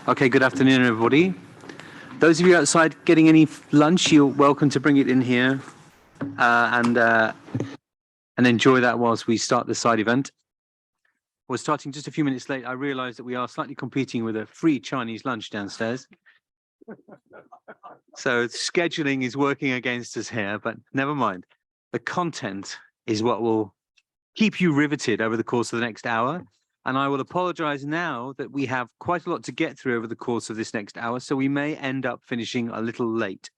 Okay, good afternoon, everybody. Those of you outside getting any lunch, you're welcome to bring it in here and enjoy that whilst we start the side event. We're starting just a few minutes late. I realize that we are slightly competing with a free Chinese lunch downstairs. So scheduling is working against us here, but never mind. The content is what will keep you riveted over the course of the next hour. And I will apologize now that we have quite a lot to get through over the course of this next hour, so we may end up finishing a little late,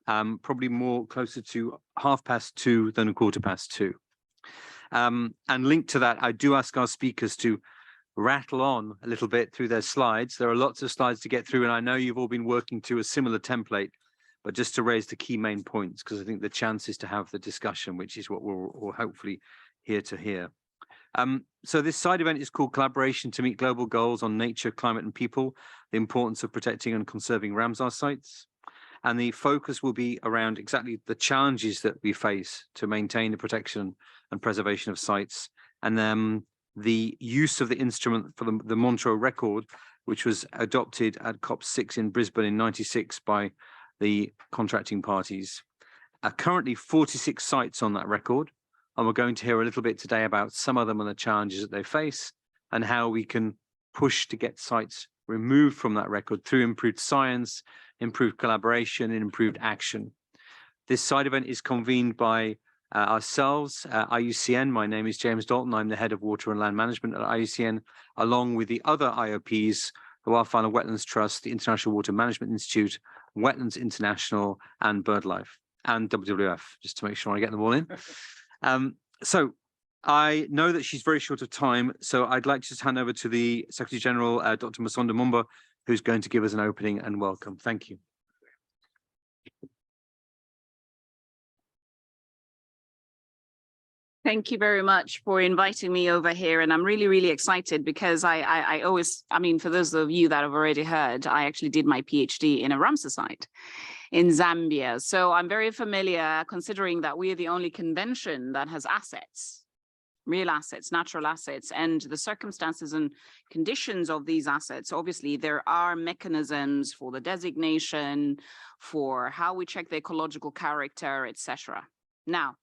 probably more closer to 2:30 than 2:15. And linked to that, I do ask our speakers to rattle on a little bit through their slides. There are lots of slides to get through, and I know you've all been working to a similar template, but just to raise the key main points, because I think the chance is to have the discussion, which is what we're all hopefully here to hear. So this side event is called Collaboration to Meet Global Goals on Nature, Climate and People, the Importance of Protecting and Conserving Ramsar Sites. And the focus will be around exactly the challenges that we face to maintain the protection and preservation of sites, and then the use of the instrument for the Montreux Record, which was adopted at COP6 in Brisbane in '96 by the contracting parties. Currently 46 sites on that record, and we're going to hear a little bit today about some of them and the challenges that they face and how we can push to get sites removed from that record through improved science, improved collaboration, and improved action. This side event is convened by ourselves, IUCN. My name is James Dalton. I'm the head of water and land management at IUCN, along with the other IOPs, the Wildfire and Wetlands Trust, the International Water Management Institute, Wetlands International, and BirdLife, and WWF, just to make sure I get them all in. So I know that she's very short of time, so I'd like to just hand over to the Secretary General, Dr. Masonda Mumba, who's going to give us an opening and welcome. Thank you. Thank you very much for inviting me over here. And I'm really, really excited because I always, I mean, for those of you that have already heard, I actually did my PhD in a Ramsar site in Zambia. So I'm very familiar, considering that we are the only convention that has assets, real assets, natural assets, and the circumstances and conditions of these assets. Obviously, there are mechanisms for the designation, for how we check the ecological character, etc. Now,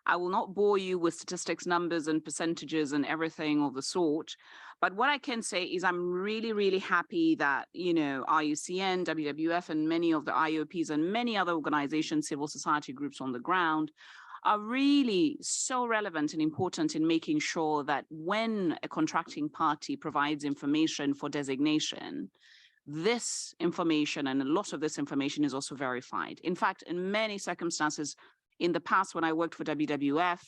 I will not bore you with statistics, numbers, and percentages and everything of the sort. But what I can say is I'm really, really happy that, you know, IUCN, WWF, and many of the IOPs and many other organizations, civil society groups on the ground are really so relevant and important in making sure that when a contracting party provides information for designation, this information and a lot of this information is also verified. In fact, in many circumstances, in the past, when I worked for WWF,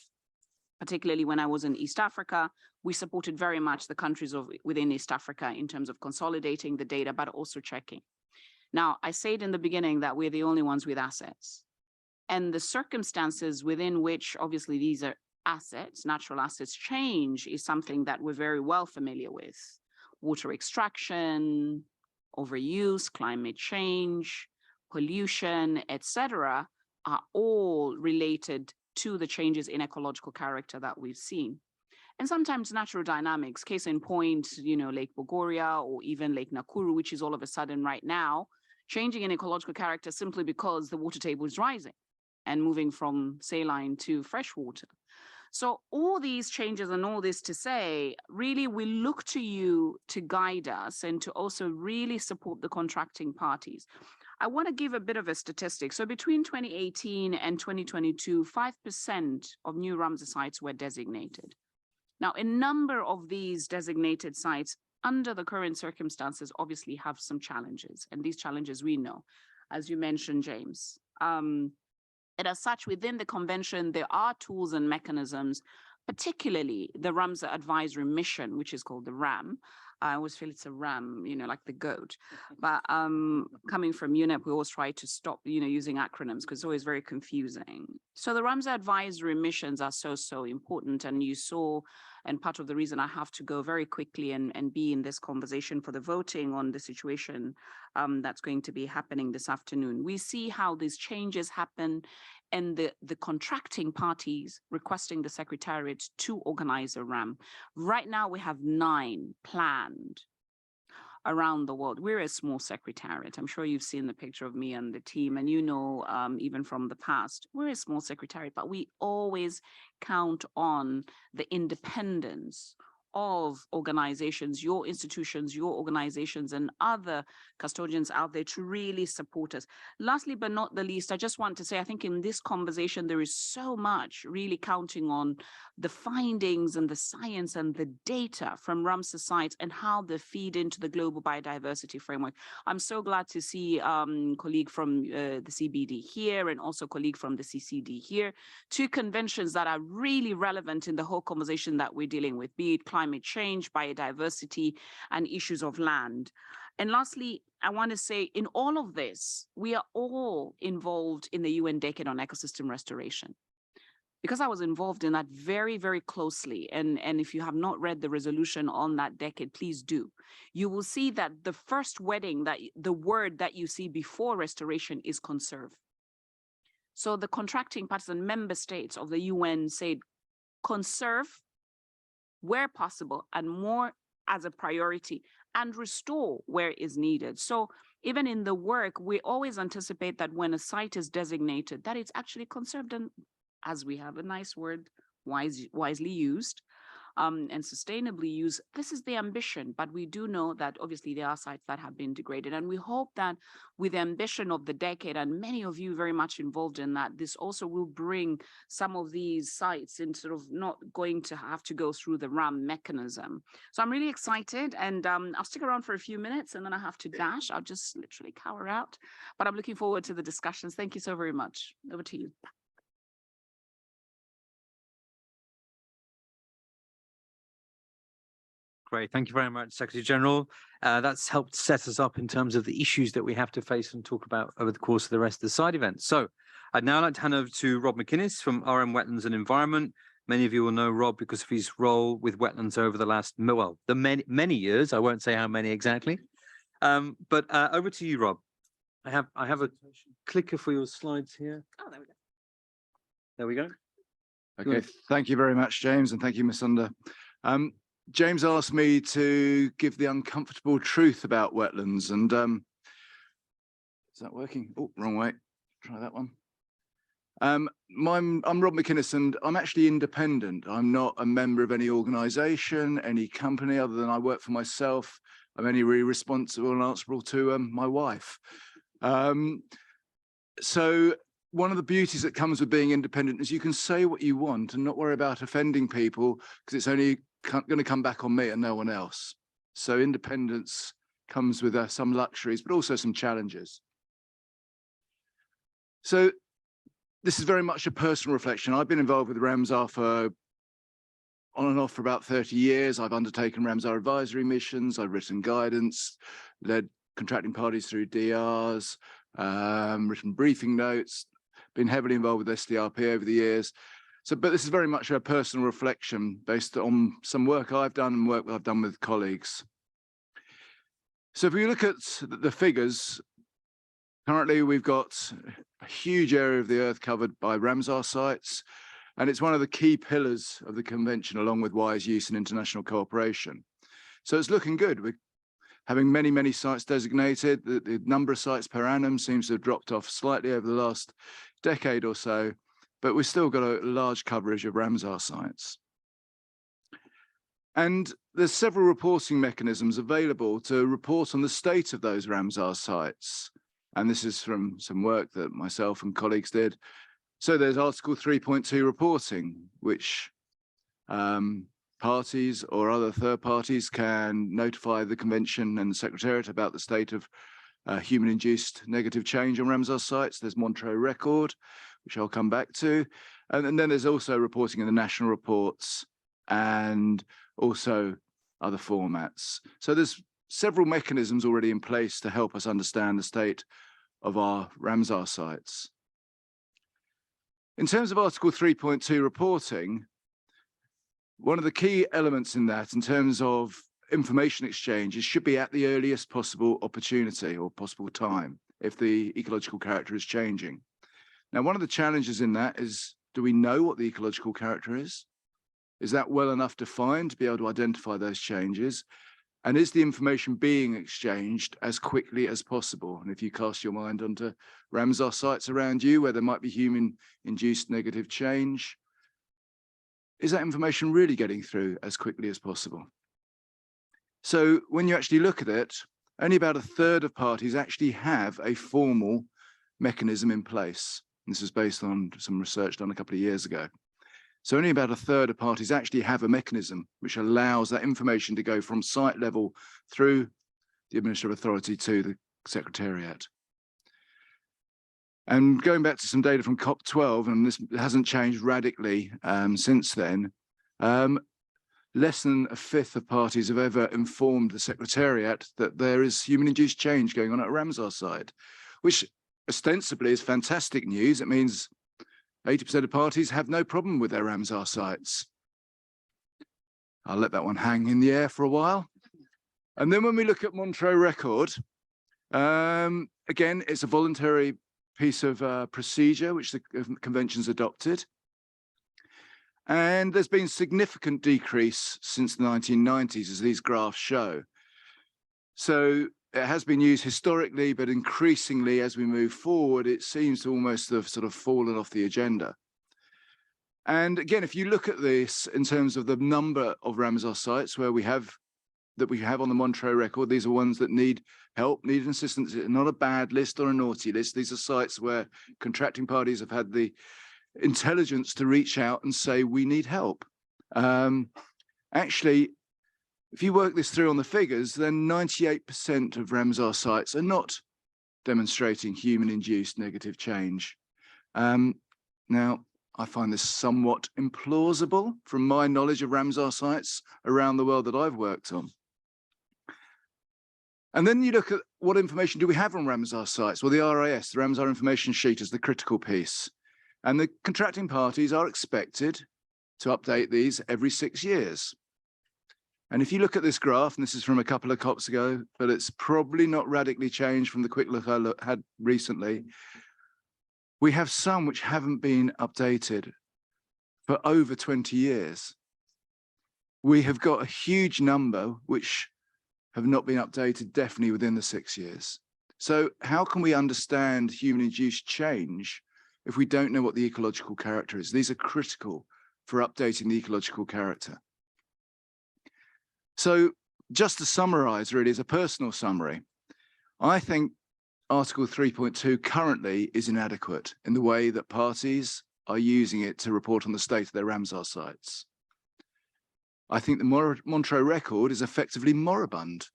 particularly when I was in East Africa, we supported very much the countries within East Africa in terms of consolidating the data, but also checking. Now, I said in the beginning that we're the only ones with assets. And the circumstances within which, obviously, these are assets, natural assets change is something that we're very well familiar with. Water extraction, overuse, climate change, pollution, etc., are all related to the changes in ecological character that we've seen. And sometimes natural dynamics, case in point, you know, Lake Bogoria or even Lake Nakuru, which is all of a sudden right now, changing in ecological character simply because the water table is rising and moving from saline to freshwater. So all these changes and all this to say, really, we look to you to guide us and to also really support the contracting parties. I want to give a bit of a statistic. So between 2018 and 2022, 5% of new Ramsar sites were designated. Now, a number of these designated sites under the current circumstances obviously have some challenges, and these challenges we know, as you mentioned, James. And as such, within the convention, there are tools and mechanisms, particularly the Ramsar Advisory Mission, which is called the RAM. I always feel it's a ram, you know, like the goat. But coming from UNEP, we always try to stop, you know, using acronyms because it's always very confusing. So the Ramsar advisory missions are so important. And you saw, and part of the reason I have to go very quickly and be in this conversation for the voting on the situation that's going to be happening this afternoon. We see how these changes happen and the contracting parties requesting the Secretariat to organize a RAM. Right now, we have 9 planned around the world. We're a small Secretariat. I'm sure you've seen the picture of me and the team, and you know, even from the past, we're a small Secretariat, but we always count on the independence of organizations, your institutions, your organizations, and other custodians out there to really support us. Lastly, but not the least, I just want to say, I think in this conversation, there is so much really counting on the findings and the science and the data from Ramsar sites and how they feed into the Global Biodiversity Framework. I'm so glad to see colleague from the CBD here and also colleague from the CCD here, two conventions that are really relevant in the whole conversation that we're dealing with, be it climate change, biodiversity, and issues of land. And lastly, I want to say in all of this, we are all involved in the UN Decade on Ecosystem Restoration. Because I was involved in that very, very closely, and if you have not read the resolution on that decade, please do. You will see that the first wording, that the word that you see before restoration is conserve. So the contracting parties and member states of the UN said conserve where possible and more as a priority, and restore where is needed. So even in the work, we always anticipate that when a site is designated, that it's actually conserved, and as we have a nice word, wisely used, and sustainably used. This is the ambition, but we do know that obviously there are sites that have been degraded, and we hope that with the ambition of the decade, and many of you very much involved in that, this also will bring some of these sites in sort of not going to have to go through the RAM mechanism. So I'm really excited, and I'll stick around for a few minutes and then I have to dash. I'll just literally cower out, but I'm looking forward to the discussions. Thank you so very much. Over to you. Great. Thank you very much, Secretary General. That's helped set us up in terms of the issues that we have to face and talk about over the course of the rest of the side events. So I'd now like to hand over to Rob McInnes from RM Wetlands and Environment. Many of you will know Rob because of his role with wetlands over the last, well, the many years. I won't say how many exactly. But over to you, Rob. I have a clicker for your slides here. Oh, there we go. There we go. Okay, thank you very much, James, and thank you, Ms. Sunder. James asked me to give the uncomfortable truth about wetlands, and is that working? Oh, wrong way. Try that one. I'm Rob McInnes, and I'm actually independent. I'm not a member of any organisation, any company, other than I work for myself. I'm only really responsible and answerable to my wife. So one of the beauties that comes with being independent is you can say what you want and not worry about offending people, because it's only going to come back on me and no one else. So independence comes with some luxuries, but also some challenges. So this is very much a personal reflection. I've been involved with Ramsar for on and off for about 30 years. I've undertaken Ramsar advisory missions. I've written guidance, led contracting parties through DRs, written briefing notes, been heavily involved with SDRP over the years. So, but this is very much a personal reflection based on some work I've done and work I've done with colleagues. So if we look at the figures, currently we've got a huge area of the earth covered by Ramsar sites, and it's one of the key pillars of the convention, along with wise use and international cooperation. So it's looking good. We're having many, many sites designated. The number of sites per annum seems to have dropped off slightly over the last decade or so, but we've still got a large coverage of Ramsar sites. And there's several reporting mechanisms available to report on the state of those Ramsar sites. And this is from some work that myself and colleagues did. So there's Article 3.2 reporting, which parties or other third parties can notify the Convention and the Secretariat about the state of human-induced negative change on Ramsar sites. There's Montreux Record, which I'll come back to. And then there's also reporting in the national reports and also other formats. So there's several mechanisms already in place to help us understand the state of our Ramsar sites. In terms of Article 3.2 reporting, one of the key elements in that, in terms of information exchange, it should be at the earliest possible opportunity or possible time if the ecological character is changing. Now, one of the challenges in that is, do we know what the ecological character is? Is that well enough defined to be able to identify those changes? And is the information being exchanged as quickly as possible? And if you cast your mind onto Ramsar sites around you where there might be human-induced negative change, is that information really getting through as quickly as possible? So when you actually look at it, only about a third of parties actually have a formal mechanism in place. This is based on some research done a couple of years ago. So only about a third of parties actually have a mechanism which allows that information to go from site level through the administrative authority to the Secretariat. And going back to some data from COP12, and this hasn't changed radically since then, less than a fifth of parties have ever informed the Secretariat that there is human-induced change going on at a Ramsar site, which ostensibly is fantastic news. It means 80% of parties have no problem with their Ramsar sites. I'll let that one hang in the air for a while. And then when we look at Montreux Record, again, it's a voluntary piece of procedure which the convention's adopted. And there's been significant decrease since the 1990s, as these graphs show. So it has been used historically, but increasingly as we move forward, it seems to almost have sort of fallen off the agenda. And again, if you look at this in terms of the number of Ramsar sites where we have on the Montreux Record, these are ones that need help, need assistance. It's not a bad list or a naughty list. These are sites where contracting parties have had the intelligence to reach out and say, we need help. Actually, if you work this through on the figures, then 98% of Ramsar sites are not demonstrating human-induced negative change. Now, I find this somewhat implausible from my knowledge of Ramsar sites around the world that I've worked on. And then you look at what information do we have on Ramsar sites? Well, the RIS, the Ramsar Information Sheet, is the critical piece. And the contracting parties are expected to update these every 6 years. And if you look at this graph, and this is from a couple of COPs ago, but it's probably not radically changed from the quick look I had recently, we have some which haven't been updated for over 20 years. We have got a huge number which have not been updated definitely within the 6 years. So how can we understand human-induced change if we don't know what the ecological character is? These are critical for updating the ecological character. So just to summarize, really, as a personal summary, I think Article 3.2 currently is inadequate in the way that parties are using it to report on the state of their Ramsar sites. I think the Montreux Record is effectively moribund.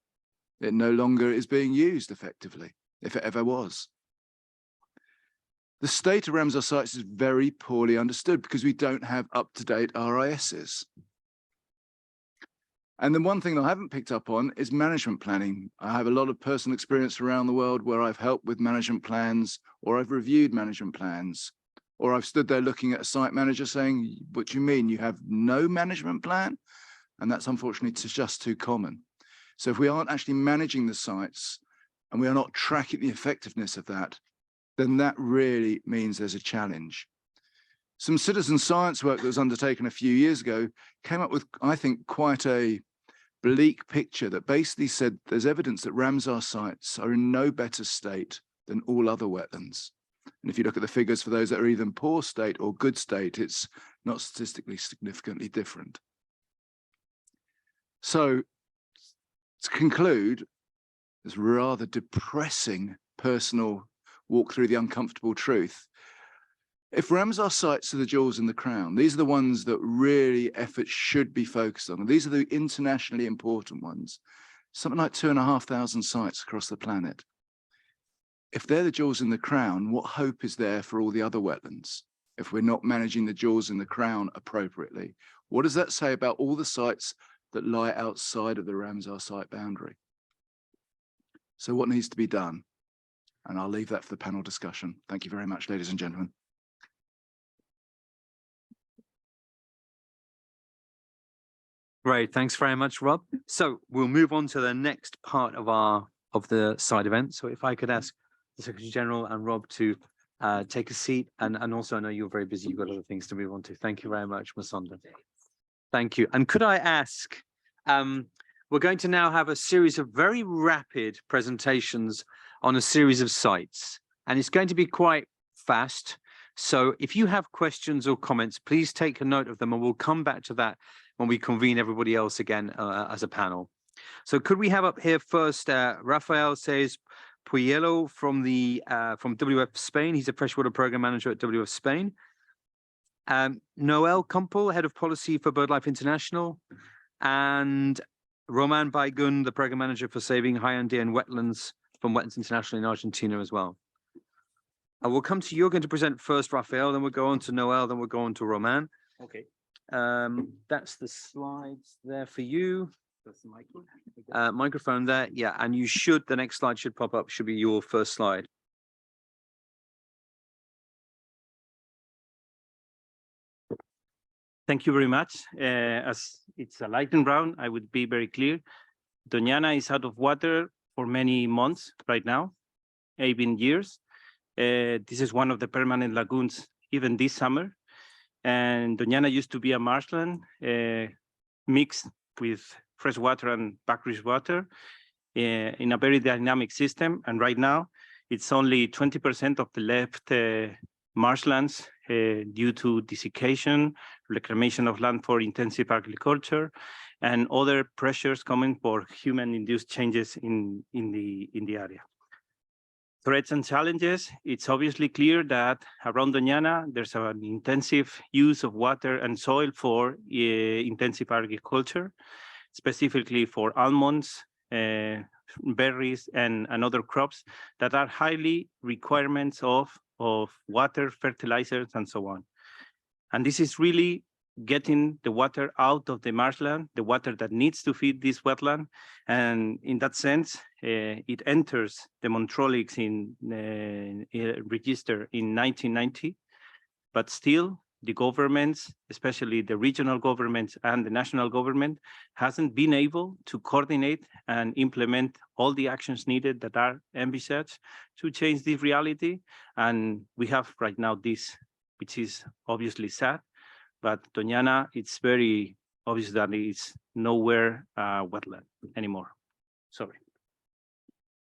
It no longer is being used effectively, if it ever was. The state of Ramsar sites is very poorly understood because we don't have up-to-date RISs. And the one thing that I haven't picked up on is management planning. I have a lot of personal experience around the world where I've helped with management plans, or I've reviewed management plans, or I've stood there looking at a site manager saying, what do you mean, you have no management plan? And that's unfortunately just too common. So if we aren't actually managing the sites and we are not tracking the effectiveness of that, then that really means there's a challenge. Some citizen science work that was undertaken a few years ago came up with, I think, quite a bleak picture that basically said there's evidence that Ramsar sites are in no better state than all other wetlands. And if you look at the figures for those that are either in poor state or good state, it's not statistically significantly different. So to conclude, this rather depressing personal walk through the uncomfortable truth. If Ramsar sites are the jewels in the crown, these are the ones that really efforts should be focused on. And these are the internationally important ones, something like 2,500 sites across the planet. If they're the jewels in the crown, what hope is there for all the other wetlands if we're not managing the jewels in the crown appropriately? What does that say about all the sites that lie outside of the Ramsar site boundary? So what needs to be done? And I'll leave that for the panel discussion. Thank you very much, ladies and gentlemen. Great, thanks very much, Rob. So we'll move on to the next part of the side event. So if I could ask the Secretary General and Rob to take a seat, and also I know you're very busy, you've got other things to move on to. Thank you very much, Masonda. Thank you. And could I ask, we're going to now have a series of very rapid presentations on a series of sites, and it's going to be quite fast. So if you have questions or comments, please take a note of them and we'll come back to that when we convene everybody else again as a panel. So could we have up here first, Rafael says Puello from WF Spain. He's a freshwater program manager at WF Spain. Noel Kumpel, head of policy for BirdLife International, and Roman Baigun, the program manager for saving high Andean wetlands from Wetlands International in Argentina as well. We'll come to you. You're going to present first, Rafael, then we'll go on to Noel, then we'll go on to Roman. Okay. That's the slides there for you. That's the microphone. Microphone there, yeah, and you should, the next slide should pop up, should be your first slide. Thank you very much. As it's a lightning round, I would be very clear. Doñana is out of water for many months right now, even years. This is one of the permanent lagoons, even this summer. And Doñana used to be a marshland mixed with fresh water and brackish water in a very dynamic system. And right now, it's only 20% of the left marshlands due to desiccation, reclamation of land for intensive agriculture, and other pressures coming for human-induced changes in the area. Threats and challenges, it's obviously clear that around Doñana, there's an intensive use of water and soil for intensive agriculture, specifically for almonds, berries, and other crops that are highly requirements of water, fertilizers, and so on. And this is really getting the water out of the marshland, the water that needs to feed this wetland. And in that sense, it enters the Montreux register in 1990, but still the governments, especially the regional governments and the national government, hasn't been able to coordinate and implement all the actions needed that are envisaged to change this reality. And we have right now this, which is obviously sad, but Doñana, it's very obvious that it's nowhere wetland anymore. Sorry.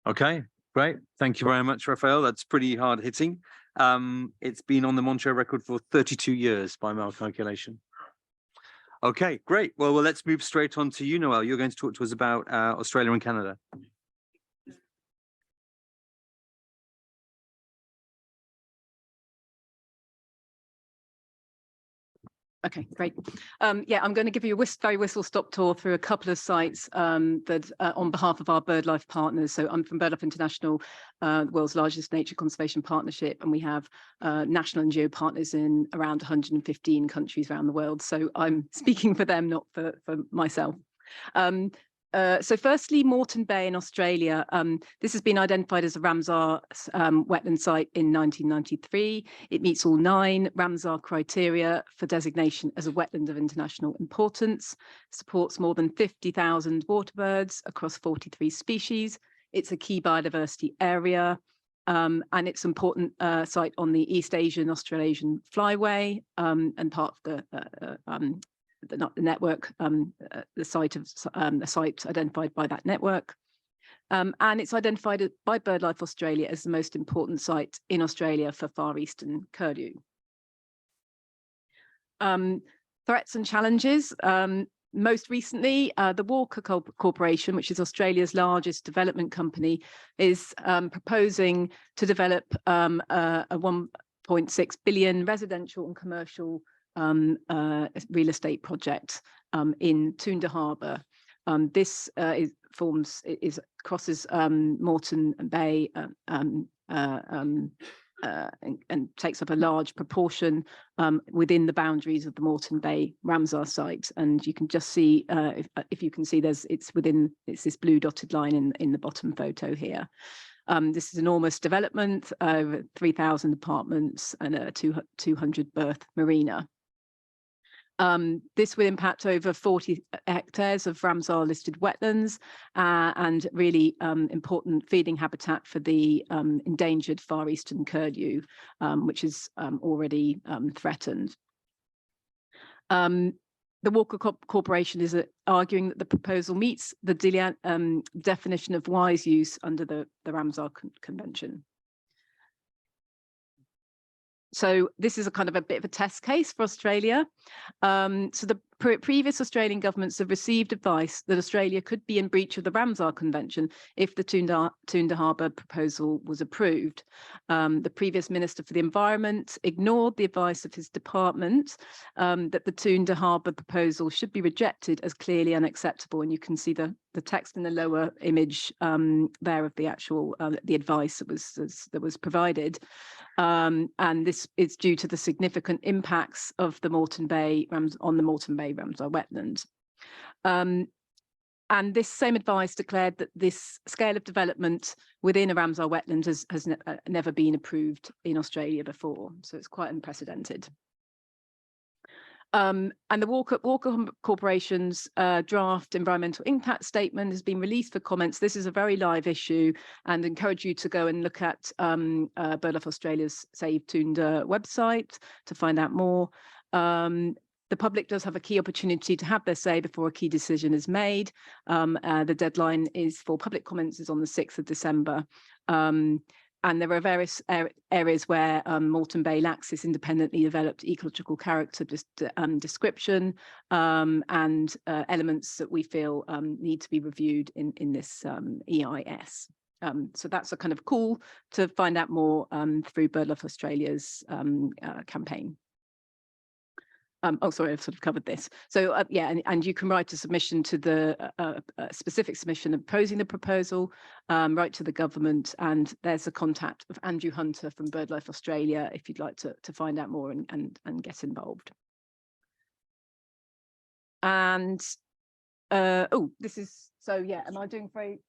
Okay, great. Thank you very much, Rafael. That's pretty hard hitting. It's been on the Montreux record for 32 years by my calculation. Okay, great. Well, let's move straight on to you, Noel. You're going to talk to us about Australia and Canada. Okay, great. Yeah, I'm going to give you a very whistle-stop tour through a couple of sites that on behalf of our BirdLife partners. So I'm from BirdLife International, the world's largest nature conservation partnership, and we have national NGO partners in around 115 countries around the world. So I'm speaking for them, not for myself. So firstly, Moreton Bay in Australia. This has been identified as a Ramsar wetland site in 1993. It meets all 9 Ramsar criteria for designation as a wetland of international importance, supports more than 50,000 water birds across 43 species. It's a key biodiversity area, and it's an important site on the East Asian Australasian Flyway and part of the network, the site identified by that network. And it's identified by BirdLife Australia as the most important site in Australia for Far Eastern curlew. Threats and challenges. Most recently, the Walker Corporation, which is Australia's largest development company, is proposing to develop a 1.6 billion residential and commercial real estate project in Toondah Harbour. This crosses Moreton Bay and takes up a large proportion within the boundaries of the Moreton Bay Ramsar site. And you can just see, if you can see, it's this blue dotted line in the bottom photo here. This is enormous development, over 3,000 apartments and a 200 berth marina. This will impact over 40 hectares of Ramsar listed wetlands and really important feeding habitat for the endangered Far Eastern curlew, which is already threatened. The Walker Corporation is arguing that the proposal meets the definition of wise use under the Ramsar Convention. So this is a kind of a bit of a test case for Australia. So the previous Australian governments have received advice that Australia could be in breach of the Ramsar Convention if the Toondah Harbour proposal was approved. The previous Minister for the Environment ignored the advice of his department that the Toondah Harbour proposal should be rejected as clearly unacceptable. And you can see the text in the lower image there of the actual the advice that was provided. And this is due to the significant impacts of the Moreton Bay Ramsar wetland. And this same advice declared that this scale of development within a Ramsar wetland has never been approved in Australia before. So it's quite unprecedented. And the Walker Corporation's draft environmental impact statement has been released for comments. This is a very live issue, and encourage you to go and look at BirdLife Australia's Save Toondah website to find out more. The public does have a key opportunity to have their say before a key decision is made. The deadline is for public comments is on the 6th of December. And there are various areas where Moreton Bay lacks this independently developed ecological character description and elements that we feel need to be reviewed in this EIS. So that's a kind of call to find out more through BirdLife Australia's campaign. Oh, sorry, I've sort of covered this. So yeah, and you can write a submission to the specific submission opposing the proposal, write to the government, and there's a contact of Andrew Hunter from BirdLife Australia if you'd like to find out more and get involved. And oh, this is, so yeah, am I doing very?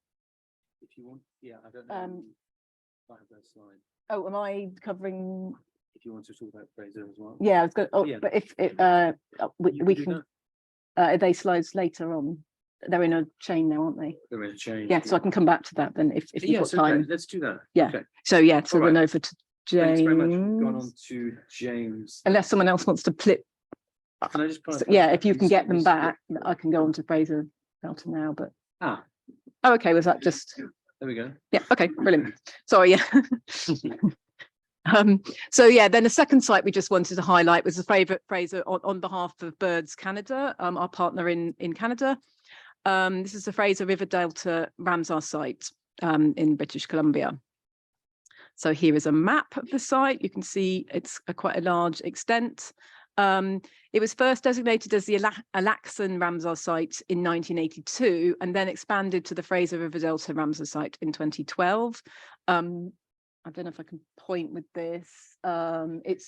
If you want, yeah, I don't know. Oh, am I covering? If you want to talk about Fraser as well. Yeah, I was going. Oh, yeah. But if we can. Are they slides later on? They're in a chain now, aren't they? They're in a chain. Yeah, so I can come back to that then if you've got time. Okay. Let's do that. Yeah. Okay. So yeah, so All we'll right. over to James. Thanks very much. We've gone on to James. Unless someone else wants to flip. Can I just Yeah, if you can get them back, I can go on to Fraser Belton now. But oh, okay, was that just? there we go. Yeah. Okay. Brilliant. Sorry. Yeah. So yeah, then the second site we just wanted to highlight was the favourite Fraser on behalf of Birds Canada, our partner in Canada. This is the Fraser River Delta Ramsar site in British Columbia. So here is a map of the site. You can see it's quite a large extent. It was first designated as the Alaxon Ramsar site in 1982 and then expanded to the Fraser River Delta Ramsar site in 2012. I don't know if I can point with this.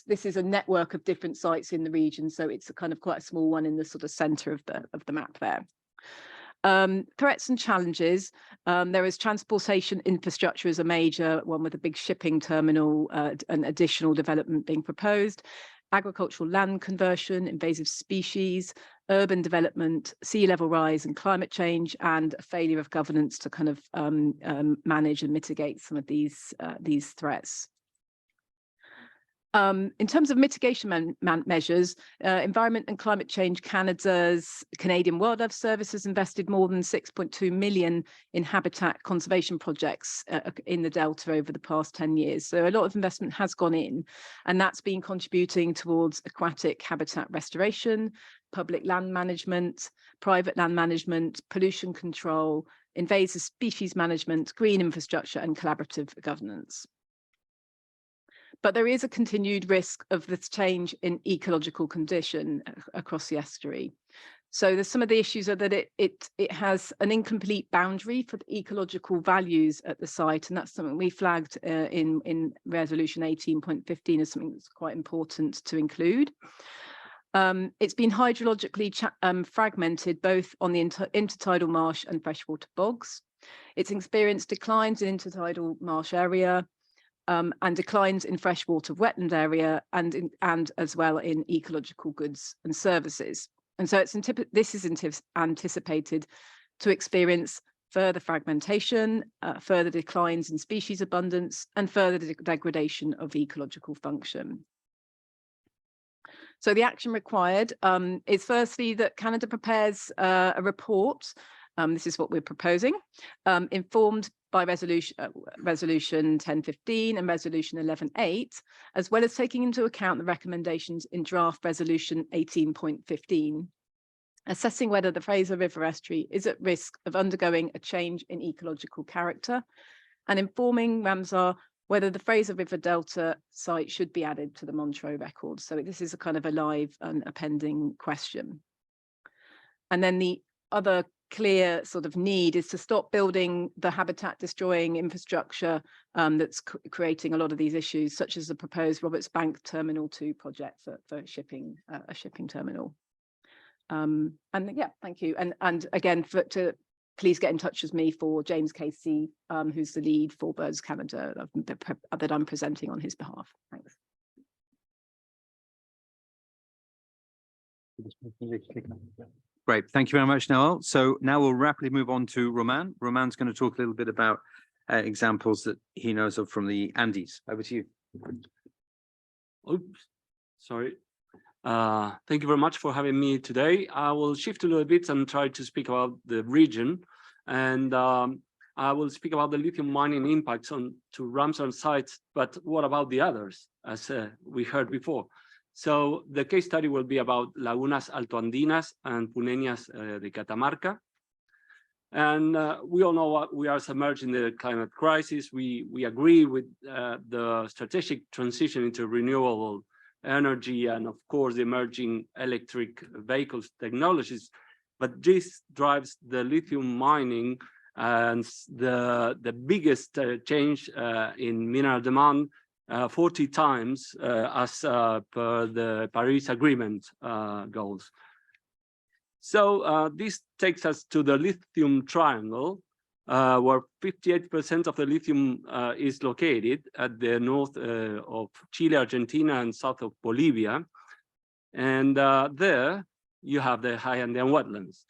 This is a network of different sites in the region, so it's a kind of quite a small one in the sort of centre of the map there. Threats and challenges. There is transportation infrastructure as a major one with a big shipping terminal, and additional development being proposed. Agricultural land conversion, invasive species, urban development, sea level rise and climate change, and a failure of governance to kind of manage and mitigate some of these threats. In terms of mitigation measures, Environment and Climate Change Canada's Canadian Wildlife Service has invested more than 6.2 million in habitat conservation projects in the Delta over the past 10 years. So a lot of investment has gone in, and that's been contributing towards aquatic habitat restoration, public land management, private land management, pollution control, invasive species management, green infrastructure, and collaborative governance. But there is a continued risk of this change in ecological condition across the estuary. So there's some of the issues are that it has an incomplete boundary for the ecological values at the site, and that's something we flagged in resolution 18.15 as something that's quite important to include. It's been hydrologically fragmented both on the intertidal marsh and freshwater bogs. It's experienced declines in intertidal marsh area, and declines in freshwater wetland area and as well in ecological goods and services. And so this is anticipated to experience further fragmentation, further declines in species abundance, and further degradation of ecological function. So the action required is firstly that Canada prepares a report This is what we're proposing, informed by resolution 1015 and resolution 11.8, as well as taking into account the recommendations in draft resolution 18.15, assessing whether the Fraser River estuary is at risk of undergoing a change in ecological character, and informing Ramsar whether the Fraser River Delta site should be added to the Montreux Record. So this is a kind of a live and a pending question. And then the other clear sort of need is to stop building the habitat destroying infrastructure that's creating a lot of these issues, such as the proposed Roberts Bank Terminal 2 project for shipping, a shipping terminal. And yeah, thank you. And again, please get in touch with me for James Casey, who's the lead for Birds Canada that I'm presenting on his behalf. Thanks. Great, thank you very much, Noel. So now we'll rapidly move on to Roman. Roman's going to talk a little bit about examples that he knows of from the Andes. Over to you. Oops, sorry. Thank you very much for having me today. I will shift a little bit and try to speak about the region. And I will speak about the lithium mining impacts on to Ramsar sites, but what about the others, as we heard before? So the case study will be about Lagunas Altoandinas and Puneñas de Catamarca. And we all know what we are submerged in the climate crisis. We agree with the strategic transition into renewable energy and of course the emerging electric vehicles technologies, but this drives the lithium mining and the biggest change in mineral demand 40 times as per the Paris Agreement goals. So this takes us to the lithium triangle, where 58% of the lithium is located at the north of Chile, Argentina, and south of Bolivia. And there you have the high Andean wetlands,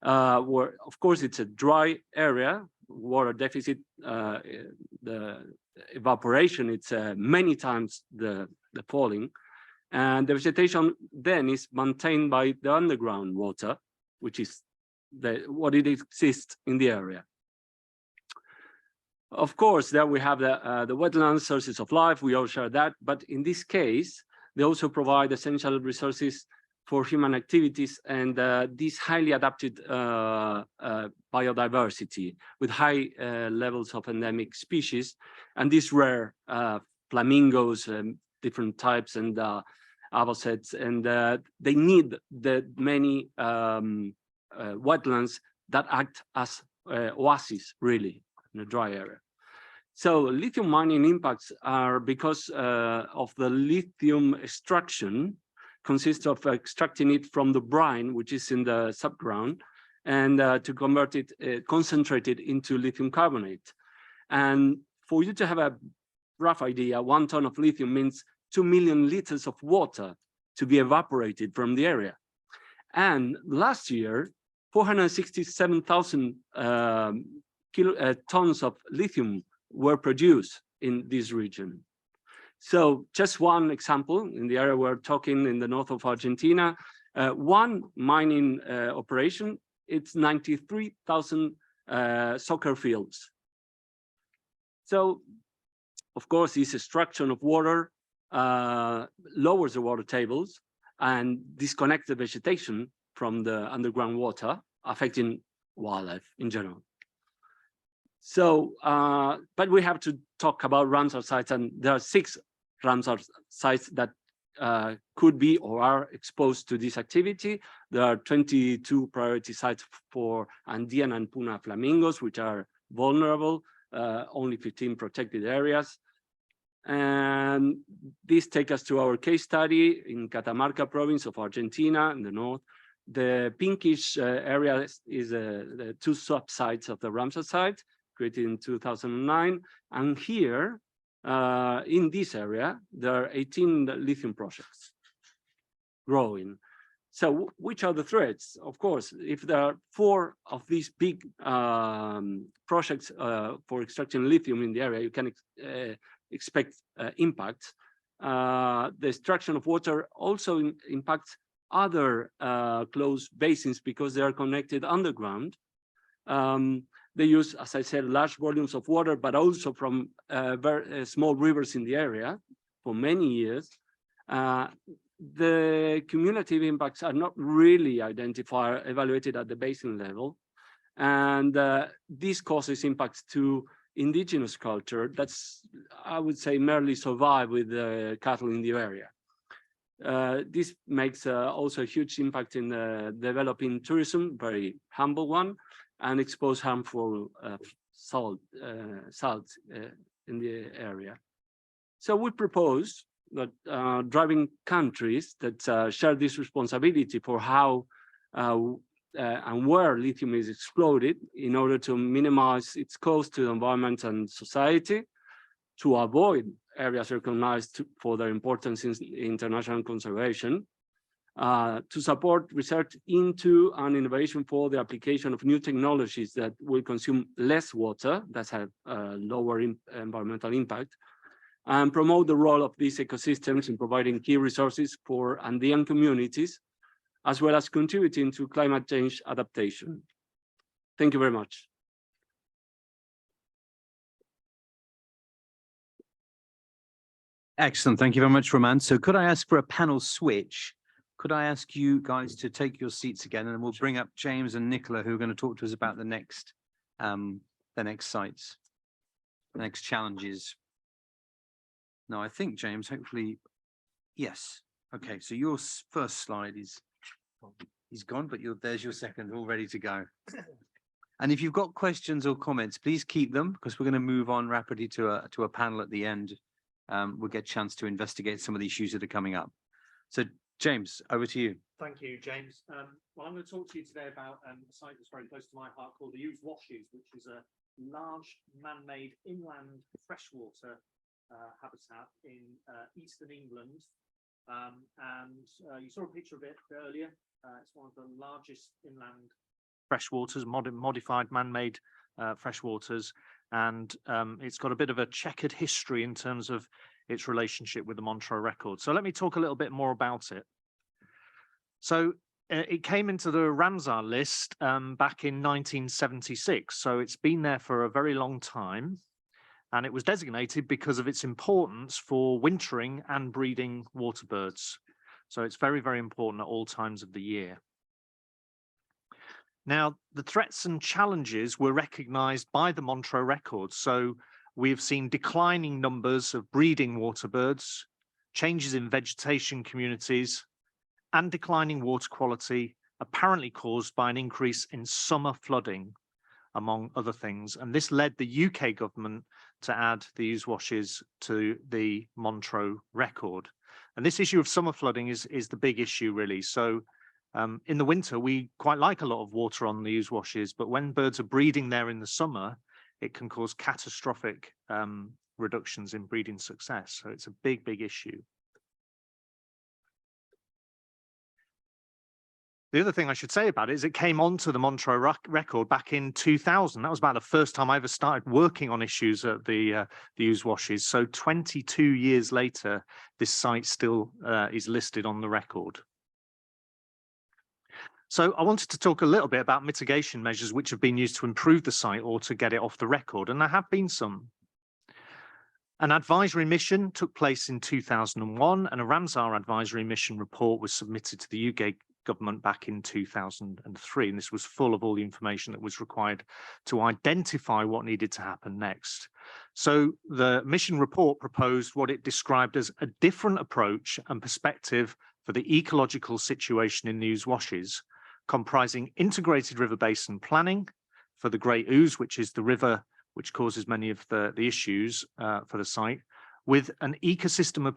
where, of course, it's a dry area, water deficit, the evaporation, it's many times the falling. And the vegetation then is maintained by the underground water, which is what it exists in the area. Of course, there we have the wetlands, sources of life, we all share that, but in this case, they also provide essential resources for human activities and this highly adapted biodiversity with high levels of endemic species, and these rare flamingos, different types, and avocets, and they need the many wetlands that act as oases, really, in a dry area. So lithium mining impacts are because of the lithium extraction, consists of extracting it from the brine, which is in the subground, and to convert it, concentrate it into lithium carbonate. And for you to have a rough idea, 1 ton of lithium means 2 million liters of water to be evaporated from the area. And last year, 467,000 tons of lithium were produced in this region. So just one example, in the area we're talking in the north of Argentina, one mining operation, it's 93,000 soccer fields. So, of course, this extraction of water lowers the water tables and disconnects the vegetation from the underground water, affecting wildlife in general. So, but we have to talk about Ramsar sites, and there are 6 Ramsar sites that could be or are exposed to this activity. There are 22 priority sites for Andean and Puna flamingos, which are vulnerable, only 15 protected areas. And this takes us to our case study in Catamarca province of Argentina in the north. The pinkish area is the 2 sub-sites of the Ramsar site, created in 2009. And here, in this area, there are 18 lithium projects growing. So which are the threats? Of course, if there are 4 of these big projects for extracting lithium in the area, you can expect impacts. The extraction of water also impacts other close basins because they are connected underground. They use, as I said, large volumes of water, but also from very small rivers in the area for many years. The cumulative impacts are not really evaluated at the basin level. And this causes impacts to indigenous culture that's, I would say, merely survive with the cattle in the area. This makes also a huge impact in developing tourism, very humble one, and expose harmful salt in the area. So we propose that driving countries that share this responsibility for how and where lithium is exploded in order to minimize its cost to the environment and society, to avoid areas recognized for their importance in international conservation, to support research into and innovation for the application of new technologies that will consume less water, that have lower environmental impact, and promote the role of these ecosystems in providing key resources for Andean communities, as well as contributing to climate change adaptation. Thank you very much. Excellent. Thank you very much, Roman. So could I ask for a panel switch? Could I ask you guys to take your seats again, and we'll bring up James and Nicola, who are going to talk to us about the next sites, the next challenges. No, I think, James, hopefully, yes. Okay, so your first slide is, he's gone, but there's your second, all ready to go. And if you've got questions or comments, please keep them, because we're going to move on rapidly to a panel at the end. We'll get a chance to investigate some of the issues that are coming up. So, James, over to you. Thank you, James. Well, I'm going to talk to you today about a site that's very close to my heart called the Ouse Washes, which is a large man-made inland freshwater habitat in eastern England. And you saw a picture of it earlier. It's one of the largest inland freshwaters, modified man-made freshwaters, and it's got a bit of a checkered history in terms of its relationship with the Montreux Record. So let me talk a little bit more about it. So it came into the Ramsar list back in 1976. So it's been there for a very long time. And it was designated because of its importance for wintering and breeding water birds. So it's very, very important at all times of the year. Now, the threats and challenges were recognized by the Montreux Record. So we've seen declining numbers of breeding water birds, changes in vegetation communities, and declining water quality, apparently caused by an increase in summer flooding, among other things. And this led the UK government to add the Ouse Washes to the Montreux Record. And this issue of summer flooding is the big issue, really. So in the winter, we quite like a lot of water on the Ouse Washes, but when birds are breeding there in the summer, it can cause catastrophic reductions in breeding success. So it's a big, big issue. The other thing I should say about it is it came onto the Montreux Record back in 2000. That was about the first time I ever started working on issues at the Ouse Washes. So 22 years later, this site still is listed on the record. So I wanted to talk a little bit about mitigation measures which have been used to improve the site or to get it off the record, and there have been some. An advisory mission took place in 2001, and a Ramsar advisory mission report was submitted to the UK government back in 2003, and this was full of all the information that was required to identify what needed to happen next. So the mission report proposed what it described as a different approach and perspective for the ecological situation in the Ouse Washes, comprising integrated river basin planning for the Great Ouse, which is the river which causes many of the issues for the site, with an ecosystem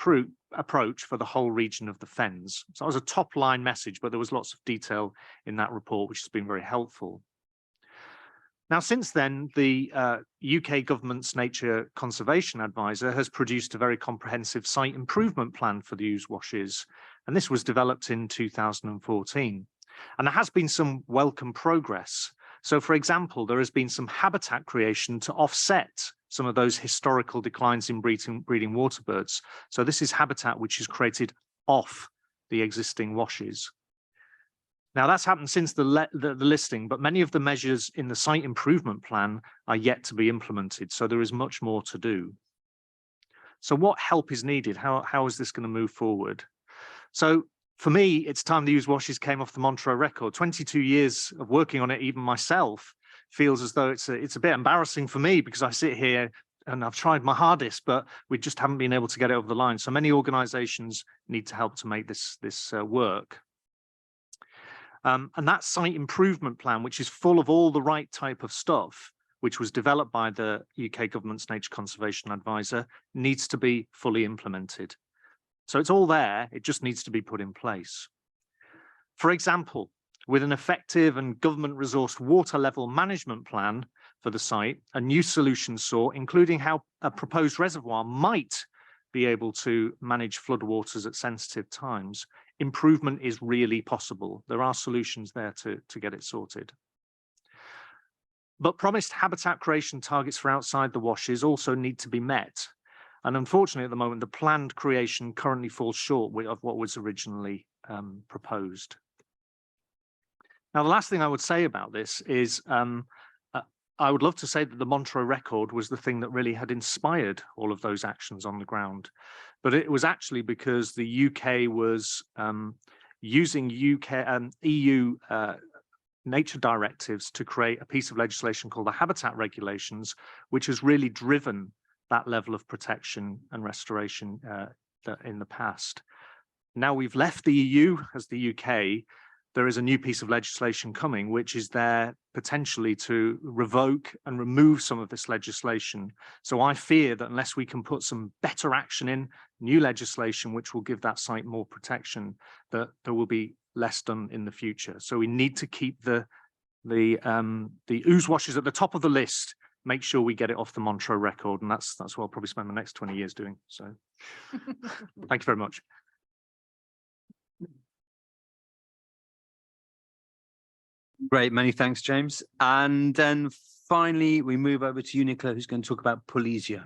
approach for the whole region of the Fens. So that was a top line message, but there was lots of detail in that report, which has been very helpful. Now, since then, the UK government's Nature Conservation Advisor has produced a very comprehensive site improvement plan for the Ouse Washes, and this was developed in 2014. And there has been some welcome progress. So, for example, there has been some habitat creation to offset some of those historical declines in breeding water birds. So this is habitat which is created off the existing washes. Now that's happened since the listing, but many of the measures in the site improvement plan are yet to be implemented. So there is much more to do. So what help is needed? How is this going to move forward? So for me, it's time the Ooze washes came off the Montreux Record. 22 years of working on it, even myself, feels as though it's a bit embarrassing for me, because I sit here and I've tried my hardest, but we just haven't been able to get it over the line. So many organizations need to help to make this work. And that site improvement plan, which is full of all the right type of stuff, which was developed by the UK government's Nature Conservation Advisor, needs to be fully implemented. So it's all there, it just needs to be put in place. For example, with an effective and government-resourced water level management plan for the site, a new solution sought, including how a proposed reservoir might be able to manage floodwaters at sensitive times. Improvement is really possible. There are solutions there to get it sorted. But promised habitat creation targets for outside the washes also need to be met. And unfortunately, at the moment, the planned creation currently falls short of what was originally proposed. Now, the last thing I would say about this is I would love to say that the Montreux Record was the thing that really had inspired all of those actions on the ground. But it was actually because the UK was using EU nature directives to create a piece of legislation called the Habitat Regulations, which has really driven that level of protection and restoration in the past. Now we've left the EU as the UK, there is a new piece of legislation coming, which is there potentially to revoke and remove some of this legislation. So I fear that unless we can put some better action in, new legislation, which will give that site more protection, that there will be less done in the future. So we need to keep the ooze washes at the top of the list, make sure we get it off the Montreux Record. And that's what I'll probably spend the next 20 years doing. So thank you very much. Great, many thanks, James. And then finally, we move over to you, Nicola, who's going to talk about Polesia.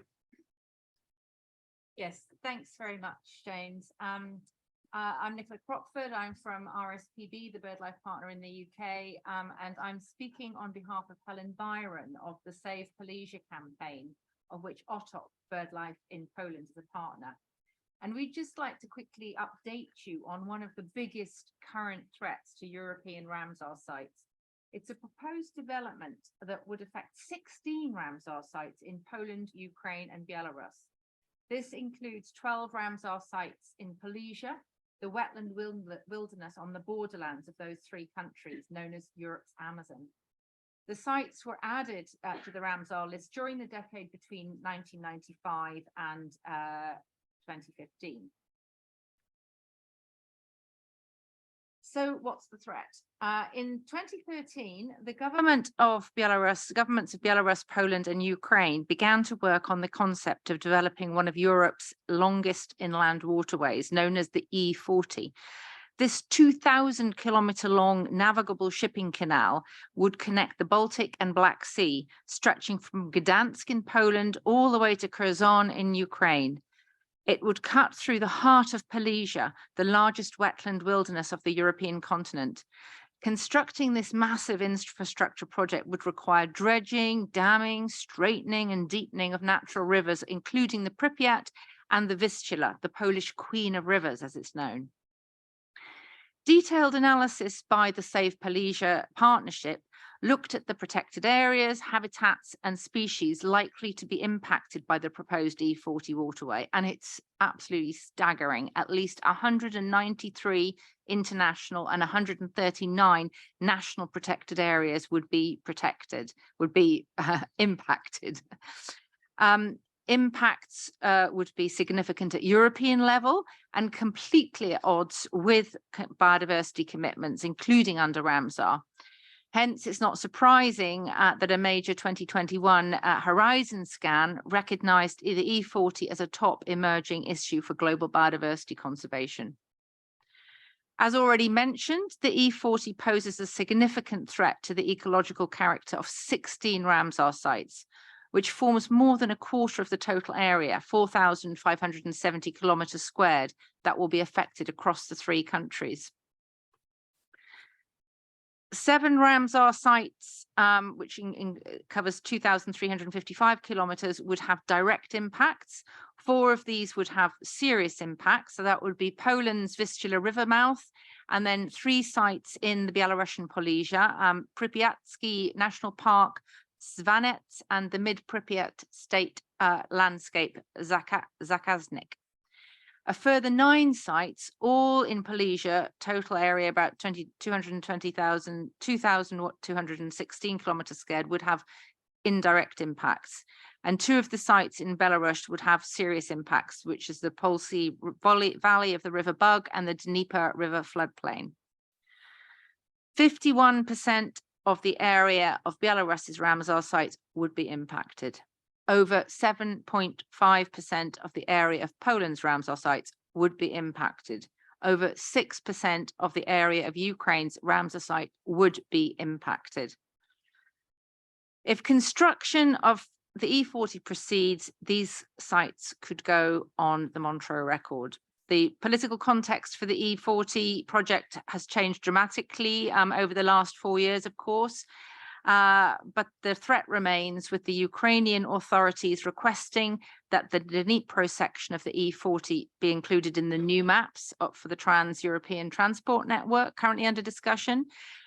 Yes, thanks very much, James. I'm Nicola Crockford. I'm from RSPB, the BirdLife partner in the UK, and I'm speaking on behalf of Helen Byron of the Save Polesia campaign, of which OTOP BirdLife in Poland is a partner. And we'd just like to quickly update you on one of the biggest current threats to European Ramsar sites. It's a proposed development that would affect 16 Ramsar sites in Poland, Ukraine, and Belarus. This includes 12 Ramsar sites in Polesia, the wetland wilderness on the borderlands of those three countries, known as Europe's Amazon. The sites were added to the Ramsar list during the decade between 1995 and 2015. So what's the threat? In 2013, the governments of Belarus, Poland, and Ukraine began to work on the concept of developing one of Europe's longest inland waterways, known as the E40. This 2,000-kilometer long navigable shipping canal would connect the Baltic and Black Sea, stretching from Gdansk in Poland all the way to Kherson in Ukraine. It would cut through the heart of Polesia, the largest wetland wilderness of the European continent. Constructing this massive infrastructure project would require dredging, damming, straightening, and deepening of natural rivers, including the Pripyat and the Vistula, the Polish queen of rivers, as it's known. Detailed analysis by the Save Polesia partnership looked at the protected areas, habitats, and species likely to be impacted by the proposed E40 waterway. And it's absolutely staggering. At least 193 international and 139 national protected areas would be impacted. Impacts would be significant at European level and completely at odds with biodiversity commitments, including under Ramsar. Hence, it's not surprising that a major 2021 Horizon scan recognized the E40 as a top emerging issue for global biodiversity conservation. As already mentioned, the E40 poses a significant threat to the ecological character of 16 Ramsar sites, which forms more than a quarter of the total area, 4,570 kilometers squared, that will be affected across the three countries. 7 Ramsar sites, which covers 2,355 kilometers, would have direct impacts. 4 of these would have serious impacts. So that would be Poland's Vistula River mouth, and then 3 sites in the Belarusian Polesia, Pripyatsky National Park, Svanets, and the Mid-Pripyat State Landscape, Zakaznik. A further 9 sites, all in Polesia, total area about 2,216 kilometers squared, would have indirect impacts. And 2 of the sites in Belarus would have serious impacts, which is the Polsy Valley of the River Bug and the Dnieper River floodplain. 51% of the area of Belarus's Ramsar sites would be impacted. Over 7.5% of the area of Poland's Ramsar sites would be impacted. Over 6% of the area of Ukraine's Ramsar site would be impacted. If construction of the E40 proceeds, these sites could go on the Montreux Record. The political context for the E40 project has changed dramatically over the last 4 years, of course. But the threat remains, with the Ukrainian authorities requesting that the Dnipro section of the E40 be included in the new maps for the Trans-European Transport Network currently under discussion.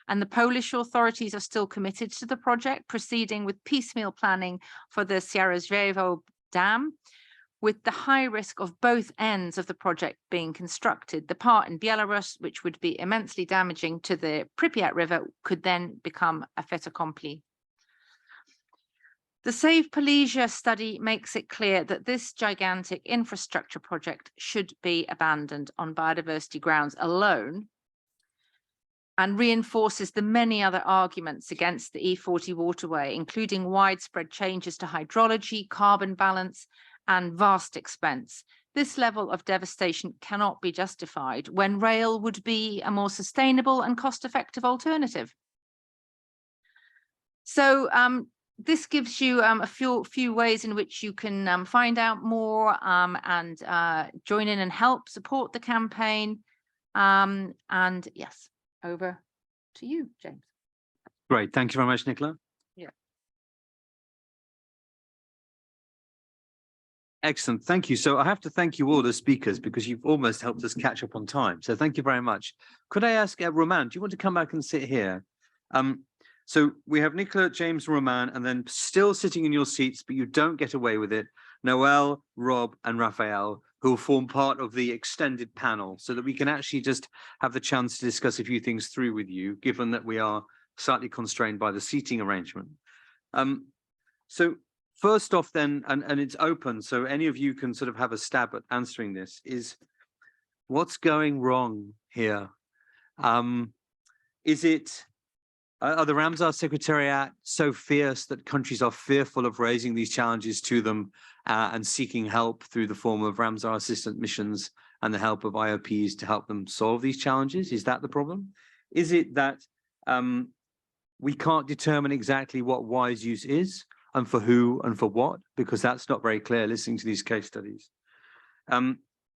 And the Polish authorities are still committed to the project, proceeding with piecemeal planning for the Sierozhevo Dam, with the high risk of both ends of the project being constructed. The part in Belarus, which would be immensely damaging to the Pripyat River, could then become a fait accompli. The Save Polesia study makes it clear that this gigantic infrastructure project should be abandoned on biodiversity grounds alone, and reinforces the many other arguments against the E40 waterway, including widespread changes to hydrology, carbon balance, and vast expense. This level of devastation cannot be justified when rail would be a more sustainable and cost-effective alternative. So this gives you a few ways in which you can find out more and join in and help support the campaign. And yes, over to you, James. Great. Thank you very much, Nicola. Excellent. Thank you. So I have to thank you all, the speakers, because you've almost helped us catch up on time. So thank you very much. Could I ask Roman, do you want to come back and sit here? So we have Nicola, James, Roman, and then still sitting in your seats, but you don't get away with it, Noel, Rob, and Raphael, who will form part of the extended panel, so that we can actually just have the chance to discuss a few things through with you, given that we are slightly constrained by the seating arrangement. So first off then, and it's open, so any of you can sort of have a stab at answering this, is what's going wrong here? Is it, are the Ramsar Secretariat so fierce that countries are fearful of raising these challenges to them and seeking help through the form of Ramsar assistant missions and the help of IOPs to help them solve these challenges? Is that the problem? Is it that we can't determine exactly what wise use is, and for who and for what, because that's not very clear listening to these case studies?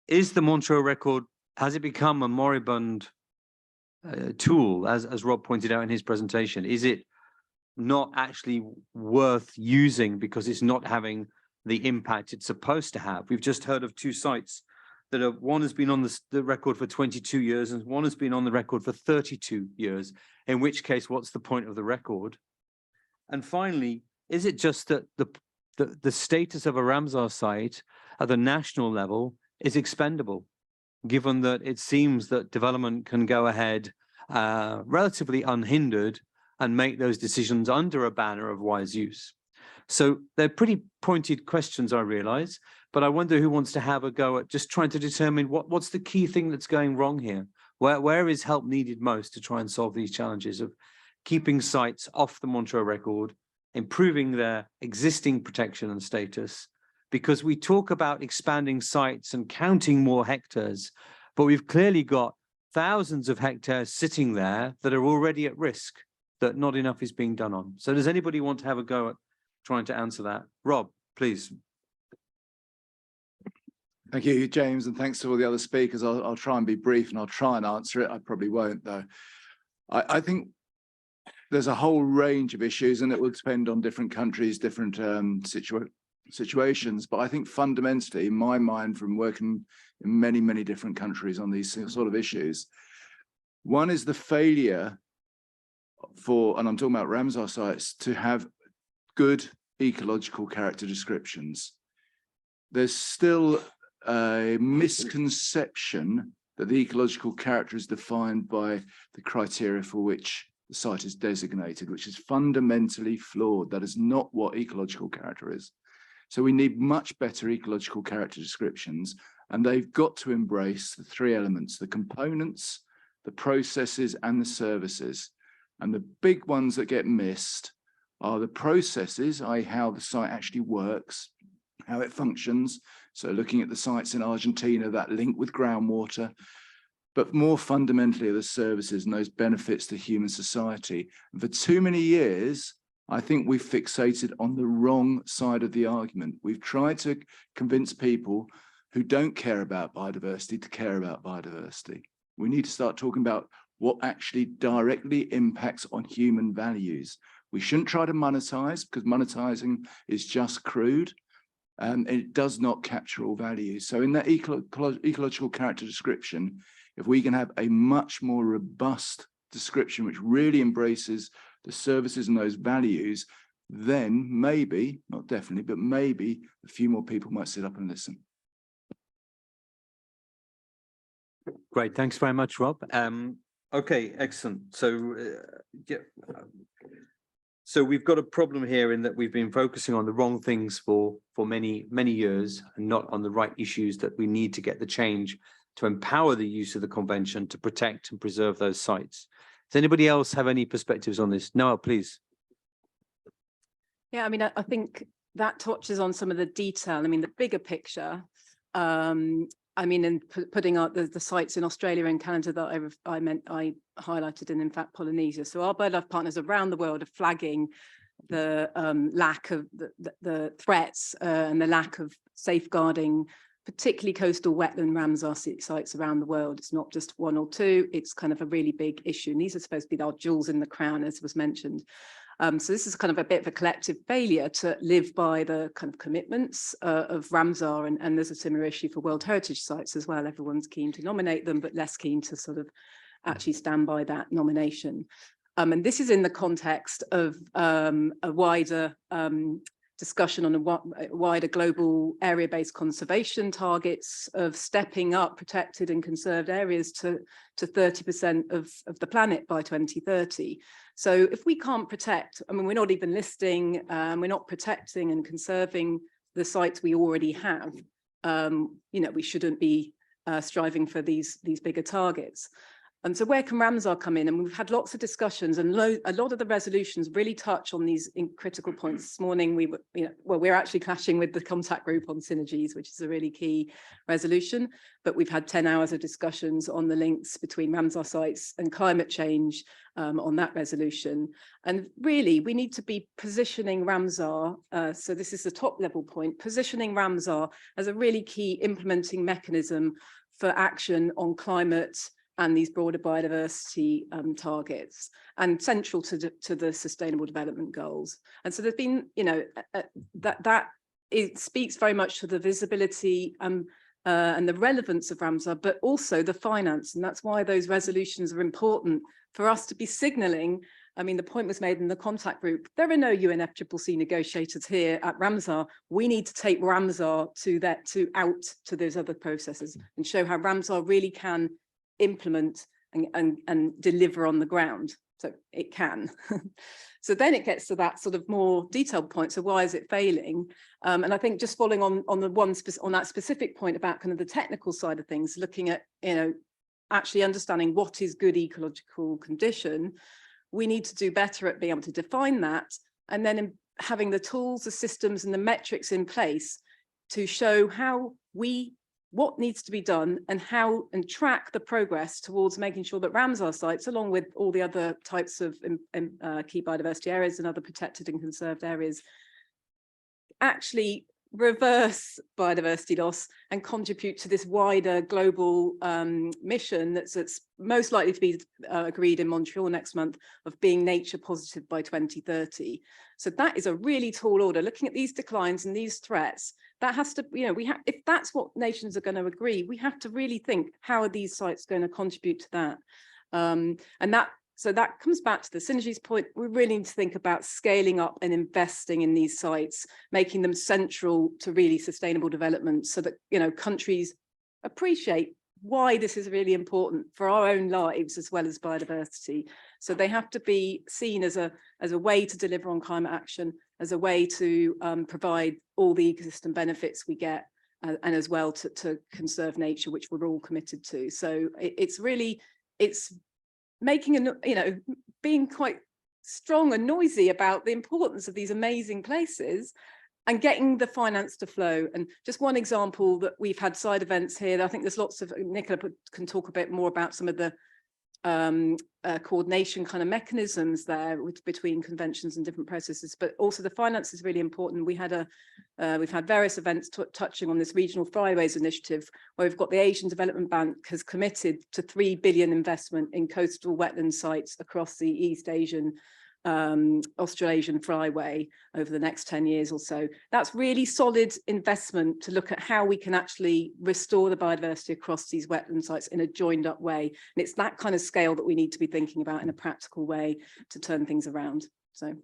Is the Montreux Record, has it become a moribund tool, as Rob pointed out in his presentation? Is it not actually worth using because it's not having the impact it's supposed to have? We've just heard of 2 sites that are, one has been on the record for 22 years and one has been on the record for 32 years, in which case, what's the point of the record? And finally, is it just that the status of a Ramsar site at the national level is expendable, given that it seems that development can go ahead relatively unhindered and make those decisions under a banner of wise use? So they're pretty pointed questions, I realize, but I wonder who wants to have a go at just trying to determine what's the key thing that's going wrong here? Where is help needed most to try and solve these challenges of keeping sites off the Montreux Record, improving their existing protection and status? Because we talk about expanding sites and counting more hectares, but we've clearly got thousands of hectares sitting there that are already at risk, that not enough is being done on. So does anybody want to have a go at trying to answer that? Rob, please. Thank you, James, and thanks to all the other speakers. I'll try and be brief and I'll try and answer it. I probably won't, though. I think there's a whole range of issues, and it will depend on different countries, different situations. But I think fundamentally, in my mind, from working in many, many different countries on these sort of issues, one is the failure for, and I'm talking about Ramsar sites, to have good ecological character descriptions. There's still a misconception that the ecological character is defined by the criteria for which the site is designated, which is fundamentally flawed. That is not what ecological character is. So we need much better ecological character descriptions, and they've got to embrace the three elements: the components, the processes, and the services. And the big ones that get missed are the processes, i.e. how the site actually works, how it functions. So looking at the sites in Argentina, that link with groundwater, but more fundamentally are the services and those benefits to human society. And for too many years, I think we've fixated on the wrong side of the argument. We've tried to convince people who don't care about biodiversity to care about biodiversity. We need to start talking about what actually directly impacts on human values. We shouldn't try to monetize, because monetizing is just crude. And it does not capture all values. So in that ecological character description, if we can have a much more robust description, which really embraces the services and those values, then maybe, not definitely, but maybe a few more people might sit up and listen. Great, thanks very much, Rob. Okay, excellent. So, so we've got a problem here in that we've been focusing on the wrong things for many years, and not on the right issues that we need to get the change to empower the use of the convention to protect and preserve those sites. Does anybody else have any perspectives on this? Noah, please. Yeah, I mean, I think that touches on some of the detail. I mean, the bigger picture. I mean, and putting out the sites in Australia and Canada that I highlighted, and in fact Polynesia. So our BirdLife partners around the world are flagging the lack of the threats and the lack of safeguarding, particularly coastal wetland Ramsar sites around the world. It's not just one or two, it's kind of a really big issue. And these are supposed to be our jewels in the crown, as was mentioned. So this is kind of a bit of a collective failure to live by the kind of commitments of Ramsar, and there's a similar issue for World Heritage sites as well. Everyone's keen to nominate them, but less keen to sort of actually stand by that nomination. And this is in the context of a wider discussion on a wider global area-based conservation targets of stepping up protected and conserved areas to 30% of the planet by 2030. So if we can't protect, I mean, we're not even listing, we're not protecting and conserving the sites we already have, you know, we shouldn't be striving for these bigger targets. And so where can Ramsar come in? And we've had lots of discussions, and a lot of the resolutions really touch on these critical points. This morning, we were, you know, well, we're actually clashing with the contact group on synergies, which is a really key resolution. But we've had 10 hours of discussions on the links between Ramsar sites and climate change on that resolution. And really, we need to be positioning Ramsar, so this is the top level point, positioning Ramsar as a really key implementing mechanism for action on climate and these broader biodiversity targets, and central to the Sustainable Development Goals. And so there's been, you know, it speaks very much to the visibility and the relevance of Ramsar, but also the finance. And that's why those resolutions are important for us to be signalling. I mean, the point was made in the contact group, there are no UNFCCC negotiators here at Ramsar. We need to take Ramsar out to those other processes and show how Ramsar really can implement and deliver on the ground. So it can. So then it gets to that sort of more detailed point. So why is it failing? And I think just following on that specific point about kind of the technical side of things, looking at, you know, actually understanding what is good ecological condition, we need to do better at being able to define that, and then having the tools, the systems, and the metrics in place to show what needs to be done and track the progress towards making sure that Ramsar sites, along with all the other types of key biodiversity areas and other protected and conserved areas, actually reverse biodiversity loss and contribute to this wider global mission that's most likely to be agreed in Montreal next month of being nature positive by 2030. So that is a really tall order. Looking at these declines and these threats, that has to, you know, if that's what nations are going to agree, we have to really think, how are these sites going to contribute to that? So that comes back to the synergies point. We really need to think about scaling up and investing in these sites, making them central to really sustainable development, so that, you know, countries appreciate why this is really important for our own lives as well as biodiversity. So they have to be seen as a way to deliver on climate action, as a way to provide all the ecosystem benefits we get, and as well to conserve nature, which we're all committed to. So it's making being quite strong and noisy about the importance of these amazing places and getting the finance to flow. And just one example that we've had side events here, I think there's lots of, Nicola can talk a bit more about some of the coordination kind of mechanisms there between conventions and different processes, but also the finance is really important. We've had various events touching on this regional flyways initiative, where we've got the Asian Development Bank has committed to 3 billion investment in coastal wetland sites across the East Asian, Australasian flyway over the next 10 years or so. That's really solid investment to look at how we can actually restore the biodiversity across these wetland sites in a joined up way. And it's that kind of scale that we need to be thinking about in a practical way to turn things around. So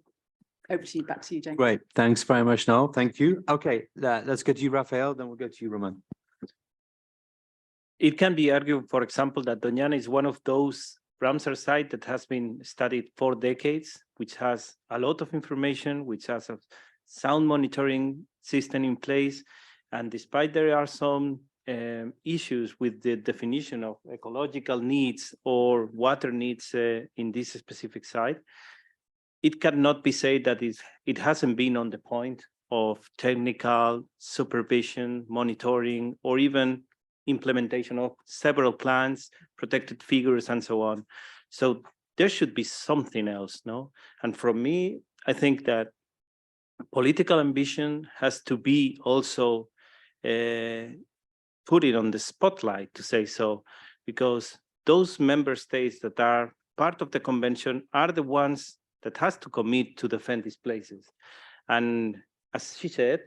over to you, back to you, Jane. Great, thanks very much, Noel. Thank you. Okay, let's go to you, Raphael, then we'll go to you, Roman. It can be argued, for example, that Doñana is one of those Ramsar site that has been studied for decades, which has a lot of information, which has a sound monitoring system in place. And despite there are some issues with the definition of ecological needs or water needs in this specific site, it cannot be said that it hasn't been on the point of technical supervision, monitoring, or even implementation of several plans, protected figures, and so on. So there should be something else, no? And from me, I think that political ambition has to be also put it on the spotlight, to say so, because those member states that are part of the convention are the ones that has to commit to defend these places. And as she said,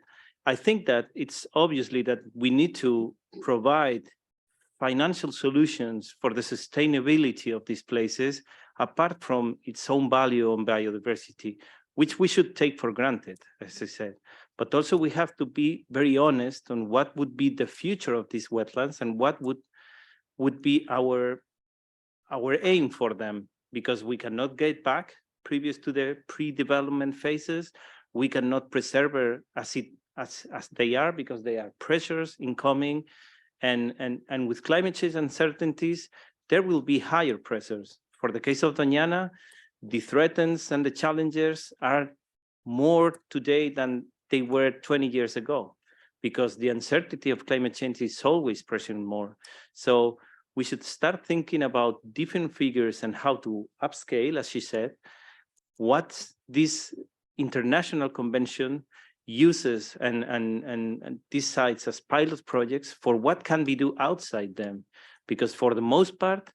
I think that it's obviously that we need to provide financial solutions for the sustainability of these places, apart from its own value on biodiversity, which we should take for granted, as I said. But also we have to be very honest on what would be the future of these wetlands and what would be our aim for them, because we cannot get back previous to the pre-development phases. We cannot preserve as they are, because they are pressures incoming, and with climate change uncertainties, there will be higher pressures. For the case of Doñana, the threats and the challenges are more today than they were 20 years ago, because the uncertainty of climate change is always pressuring more. So we should start thinking about different figures and how to upscale, as she said, what this international convention uses and these sites as pilot projects for what can we do outside them. Because for the most part,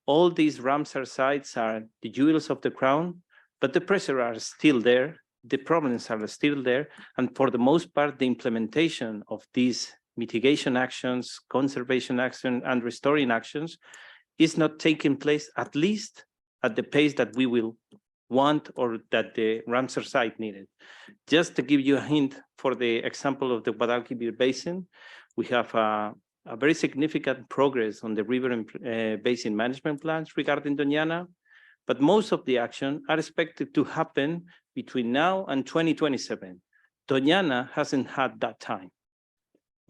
all these Ramsar sites are the jewels of the crown, but the pressure are still there, the problems are still there, and for the most part, the implementation of these mitigation actions, conservation action, and restoring actions is not taking place, at least at the pace that we will want or that the Ramsar site needed. Just to give you a hint, for the example of the Guadalquivir Basin, we have a very significant progress on the river and basin management plans regarding Doñana, but most of the action are expected to happen between now and 2027. Doñana hasn't had that time.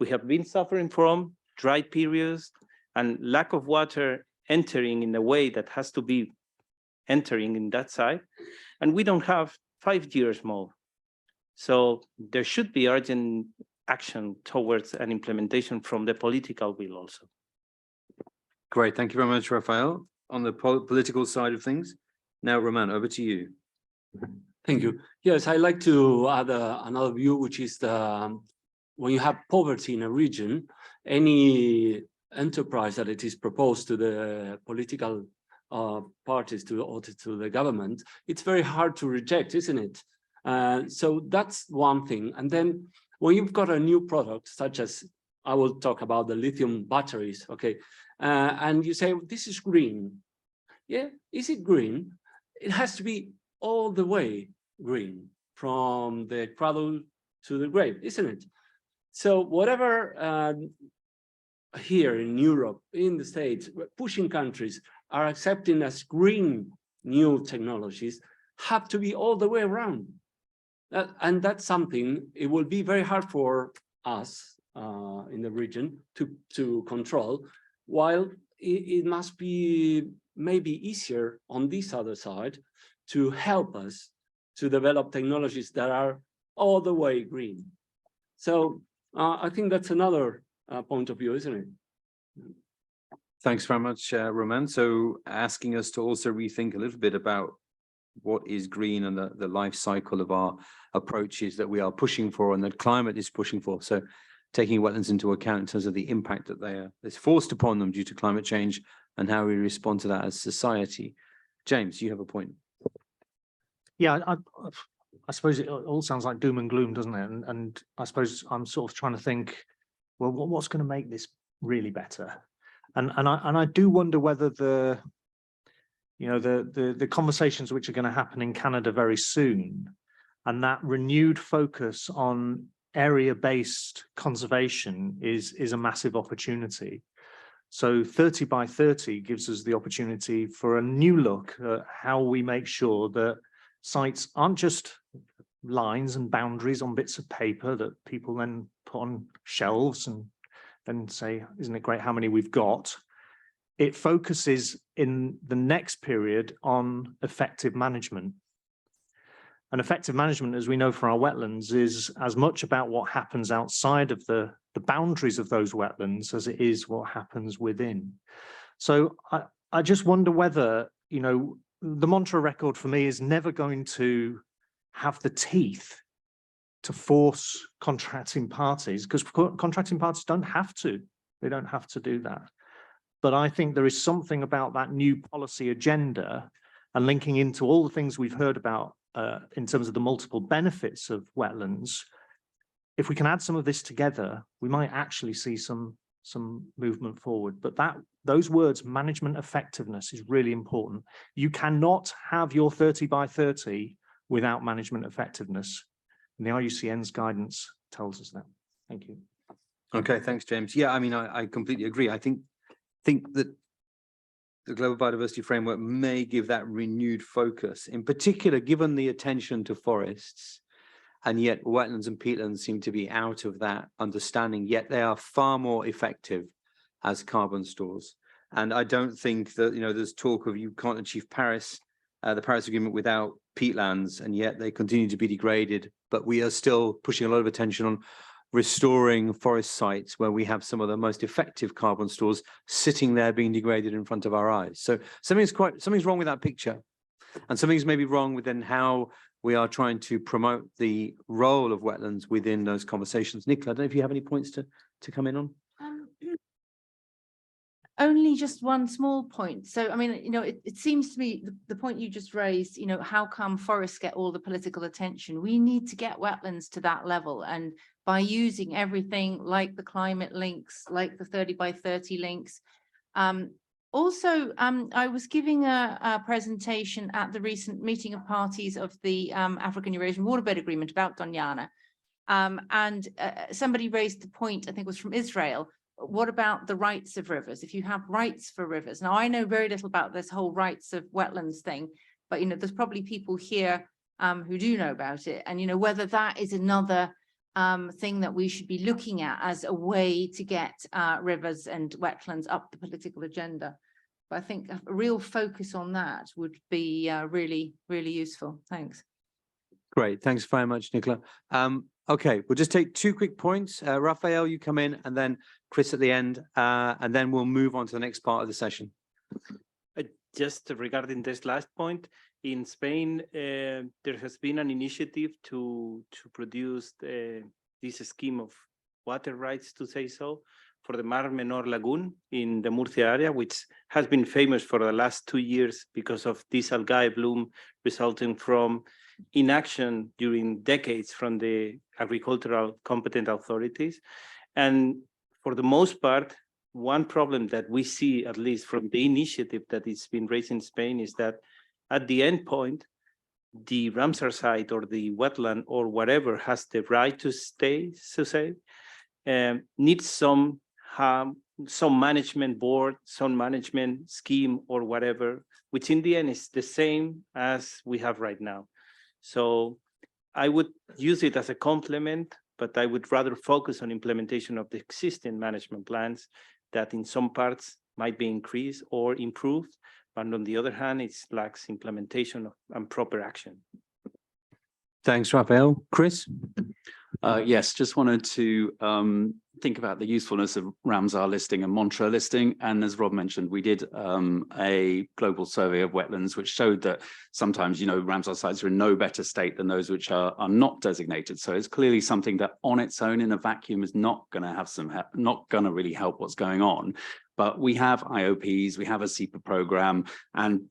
We have been suffering from dry periods and lack of water entering in a way that has to be entering in that side, and we don't have 5 years more. So there should be urgent action towards an implementation from the political will also. Great, thank you very much, Raphael. On the political side of things, now Roman, over to you. Thank you. Yes, I'd like to add another view, which is the when you have poverty in a region, any enterprise that it is proposed to the political parties or to the government, it's very hard to reject, isn't it? So that's one thing. And then when you've got a new product, such as I will talk about the lithium batteries, okay, and you say, this is green. Yeah, is it green? It has to be all the way green, from the cradle to the grave, isn't it? So whatever here in Europe, in the States, pushing countries are accepting as green new technologies have to be all the way around. And that's something, it will be very hard for us in the region to control, while it must be maybe easier on this other side to help us to develop technologies that are all the way green. So I think that's another point of view, isn't it? Thanks very much, Roman. So asking us to also rethink a little bit about what is green and the life cycle of our approaches that we are pushing for and that climate is pushing for. So taking wetlands into account in terms of the impact that is forced upon them due to climate change and how we respond to that as society. James, you have a point. Yeah, I suppose it all sounds like doom and gloom, doesn't it? And I suppose I'm sort of trying to think, well, what's going to make this really better? And I do wonder whether the conversations which are going to happen in Canada very soon, and that renewed focus on area-based conservation is a massive opportunity. So 30 by 30 gives us the opportunity for a new look at how we make sure that sites aren't just lines and boundaries on bits of paper that people then put on shelves and then say, isn't it great how many we've got? It focuses in the next period on effective management. And effective management, as we know from our wetlands, is as much about what happens outside of the boundaries of those wetlands as it is what happens within. So I just wonder whether, the Montreux Record for me is never going to have the teeth to force contracting parties, because contracting parties don't have to. They don't have to do that. But I think there is something about that new policy agenda and linking into all the things we've heard about in terms of the multiple benefits of wetlands. If we can add some of this together, we might actually see some movement forward. But those words, management effectiveness, is really important. You cannot have your 30 by 30 without management effectiveness. And the IUCN's guidance tells us that. Thank you. Okay, thanks, James. Yeah, I mean, I completely agree. I think that the Global Biodiversity Framework may give that renewed focus, in particular, given the attention to forests, and yet wetlands and peatlands seem to be out of that understanding, yet they are far more effective as carbon stores. And I don't think that, there's talk of you can't achieve the Paris Agreement without peatlands, and yet they continue to be degraded. But we are still pushing a lot of attention on restoring forest sites where we have some of the most effective carbon stores sitting there being degraded in front of our eyes. So something's wrong with that picture, and something's maybe wrong within how we are trying to promote the role of wetlands within those conversations. Nicola, I don't know if you have any points to come in on. Only just one small point. So, I mean, it seems to me the point you just raised, how come forests get all the political attention? We need to get wetlands to that level. And by using everything like the climate links, like the 30 by 30 links. Also, I was giving a presentation at the recent meeting of parties of the African Eurasian Waterbed Agreement about Doñana. And somebody raised the point, I think it was from Israel. What about the rights of rivers? If you have rights for rivers. Now, I know very little about this whole rights of wetlands thing, but, there's probably people here who do know about it. And, whether that is another thing that we should be looking at as a way to get rivers and wetlands up the political agenda. But I think a real focus on that would be really, really useful. Thanks. Great. Thanks very much, Nicola. Okay, we'll just take two quick points. Raphael, you come in, and then Chris at the end, and then we'll move on to the next part of the session. Just regarding this last point, in Spain, there has been an initiative to produce this scheme of water rights, to say so, for the Mar Menor Lagoon in the Murcia area, which has been famous for the last 2 years because of this algae bloom resulting from inaction during decades from the agricultural competent authorities. And for the most part, one problem that we see, at least from the initiative that is being raised in Spain, is that at the end point, the Ramsar site or the wetland or whatever has the right to stay, so say, needs some management board, some management scheme or whatever, which in the end is the same as we have right now. So I would use it as a complement, but I would rather focus on implementation of the existing management plans that in some parts might be increased or improved, but on the other hand, it lacks implementation and proper action. Thanks, Raphael. Chris? Yes, just wanted to think about the usefulness of Ramsar listing and Montreux listing. And as Rob mentioned, we did a global survey of wetlands, which showed that sometimes, Ramsar sites are in no better state than those which are not designated. So it's clearly something that on its own in a vacuum is not going to have not going to really help what's going on. But we have IOPs, we have a SEPA program, and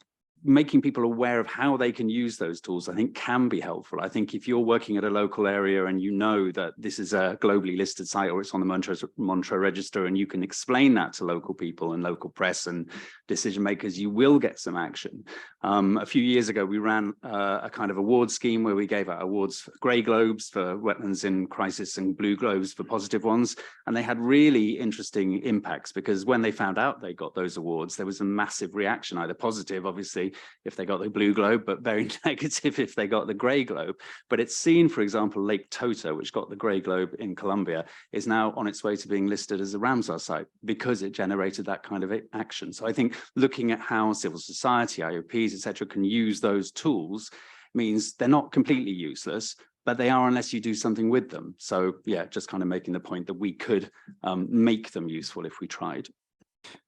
making people aware of how they can use those tools, I think, can be helpful. I think if you're working at a local area and you know that this is a globally listed site or it's on the Montreux Register, and you can explain that to local people and local press and decision makers, you will get some action. A few years ago, we ran a kind of award scheme where we gave out awards for grey globes for wetlands in crisis and blue globes for positive ones. And they had really interesting impacts, because when they found out they got those awards, there was a massive reaction, either positive, obviously, if they got the blue globe, but very negative if they got the grey globe. But it's seen, for example, Lake Tota, which got the grey globe in Colombia, is now on its way to being listed as a Ramsar site because it generated that kind of action. So I think looking at how civil society, IOPs, etc., can use those tools means they're not completely useless, but they are unless you do something with them. So yeah, just kind of making the point that we could make them useful if we tried.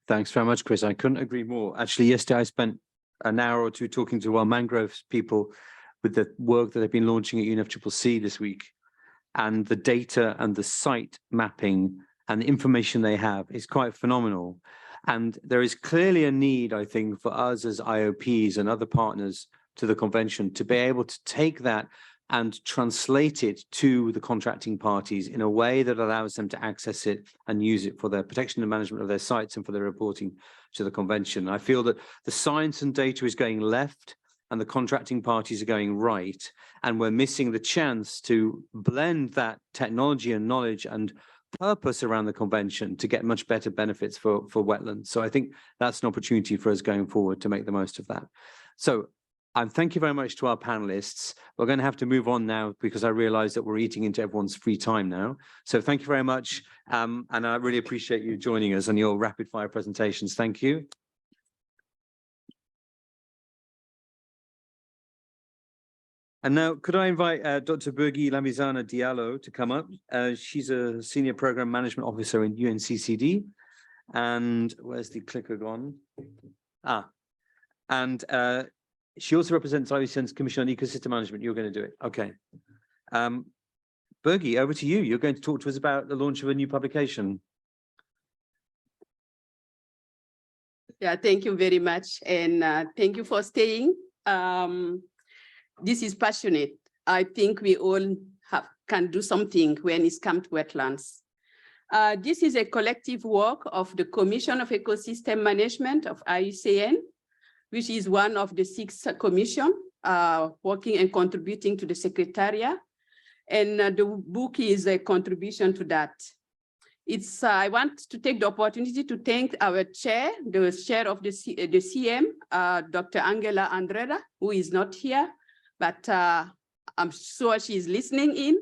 Thanks very much, Chris. I couldn't agree more. Actually, yesterday I spent an hour or two talking to our mangroves people with the work that they've been launching at UNFCCC this week, and the data and the site mapping and the information they have is quite phenomenal. And there is clearly a need, I think, for us as IOPs and other partners to the convention to be able to take that and translate it to the contracting parties in a way that allows them to access it and use it for their protection and management of their sites and for their reporting to the convention. I feel that the science and data is going left and the contracting parties are going right, and we're missing the chance to blend that technology and knowledge and purpose around the convention to get much better benefits for wetlands. So I think that's an opportunity for us going forward to make the most of that. So thank you very much to our panelists. We're going to have to move on now because I realize that we're eating into everyone's free time now. So thank you very much. And I really appreciate you joining us and your rapid fire presentations. Thank you. And now, could I invite Dr. Birgi Lamizana Diallo to come up? She's a Senior Program Management Officer in UNCCD. And where's the clicker gone? She also represents IUCN's Commission on Ecosystem Management. You're going to do it. Okay. Birgi, over to you. You're going to talk to us about the launch of a new publication. Yeah, thank you very much. And thank you for staying. This is passionate. I think we all can do something when it's come to wetlands. This is a collective work of the Commission of Ecosystem Management of IUCN, which is one of the 6 commissions working and contributing to the Secretariat. And the book is a contribution to that. I want to take the opportunity to thank our chair, the chair of the CM, Dr. Angela Andrera, who is not here, but I'm sure she's listening in.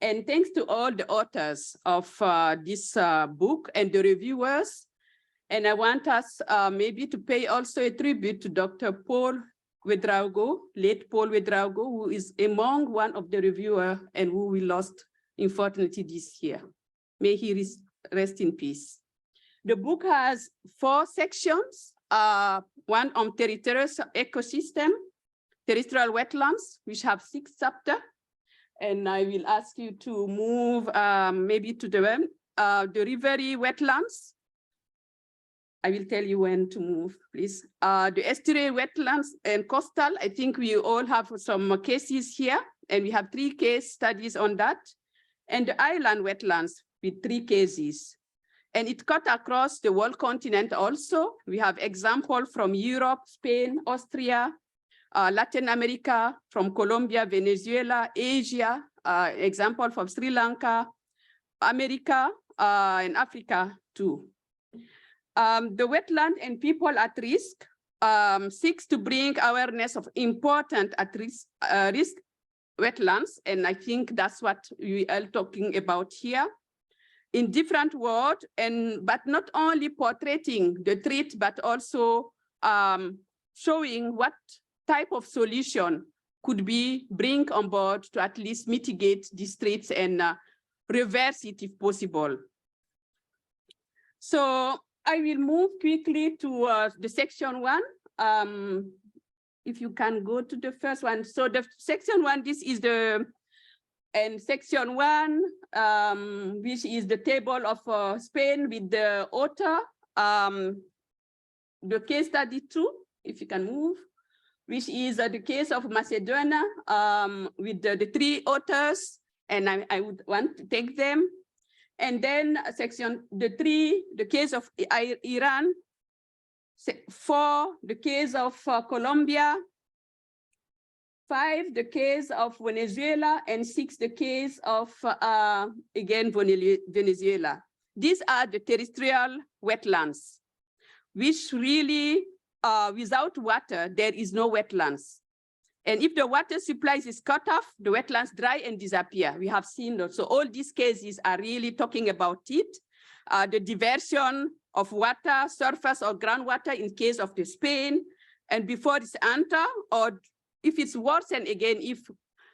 And thanks to all the authors of this book and the reviewers. And I want us maybe to pay also a tribute to Dr. Paul Ouedraogo, late Paul Ouedraogo, who is among one of the reviewers and who we lost, unfortunately, this year. May he rest in peace. The book has 4 sections, one on territorial ecosystem, terrestrial wetlands, which have 6 chapters, and I will ask you to move maybe to the rivery wetlands. I will tell you when to move, please. The estuary wetlands and coastal, I think we all have some cases here, and we have 3 case studies on that. And the island wetlands with 3 cases. And it cut across the whole continent also. We have example from Europe, Spain, Austria, Latin America, from Colombia, Venezuela, Asia, example from Sri Lanka, America, and Africa too. The wetland and people at risk seeks to bring awareness of important at risk wetlands, and I think that's what we are talking about here. In different words, but not only portraying the threat, but also showing what type of solution could be bring on board to at least mitigate these threats and reverse it if possible. So I will move quickly to the section 1. If you can go to the first one. So the section 1, this is the, and section 1, which is the table of Spain with the author, the case study 2, if you can move, which is the case of Macedonia with the 3 authors, and I would want to take them. And then section 3, the case of Iran, 4, the case of Colombia, 5, the case of Venezuela, and 6, the case of, again, Venezuela. These are the terrestrial wetlands, which really, without water, there is no wetlands. And if the water supply is cut off, the wetlands dry and disappear. We have seen that. So all these cases are really talking about it. The diversion of water, surface or groundwater in case of the Spain, and before it's enter, or if it's worse, and again, if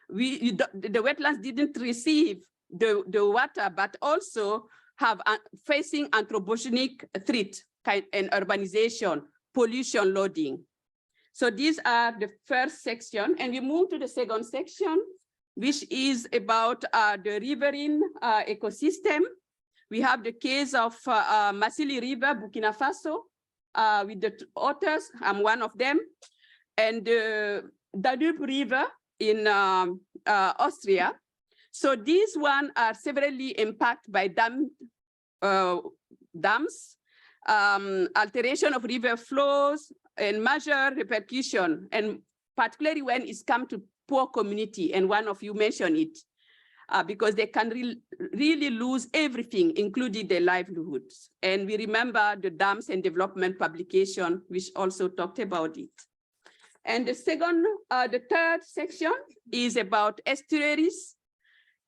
the wetlands didn't receive the water, but also have facing anthropogenic threat and urbanization, pollution loading. So these are the first section, and we move to the second section, which is about the riverine ecosystem. We have the case of Masili River, Burkina Faso, with the authors. I'm one of them, and the Danube River in Austria. So these one are severely impacted by dams, alteration of river flows, and major repercussion, and particularly when it's come to poor community, and one of you mentioned it, because they can really lose everything, including their livelihoods. And we remember the dams and development publication, which also talked about it. And the third section is about estuaries.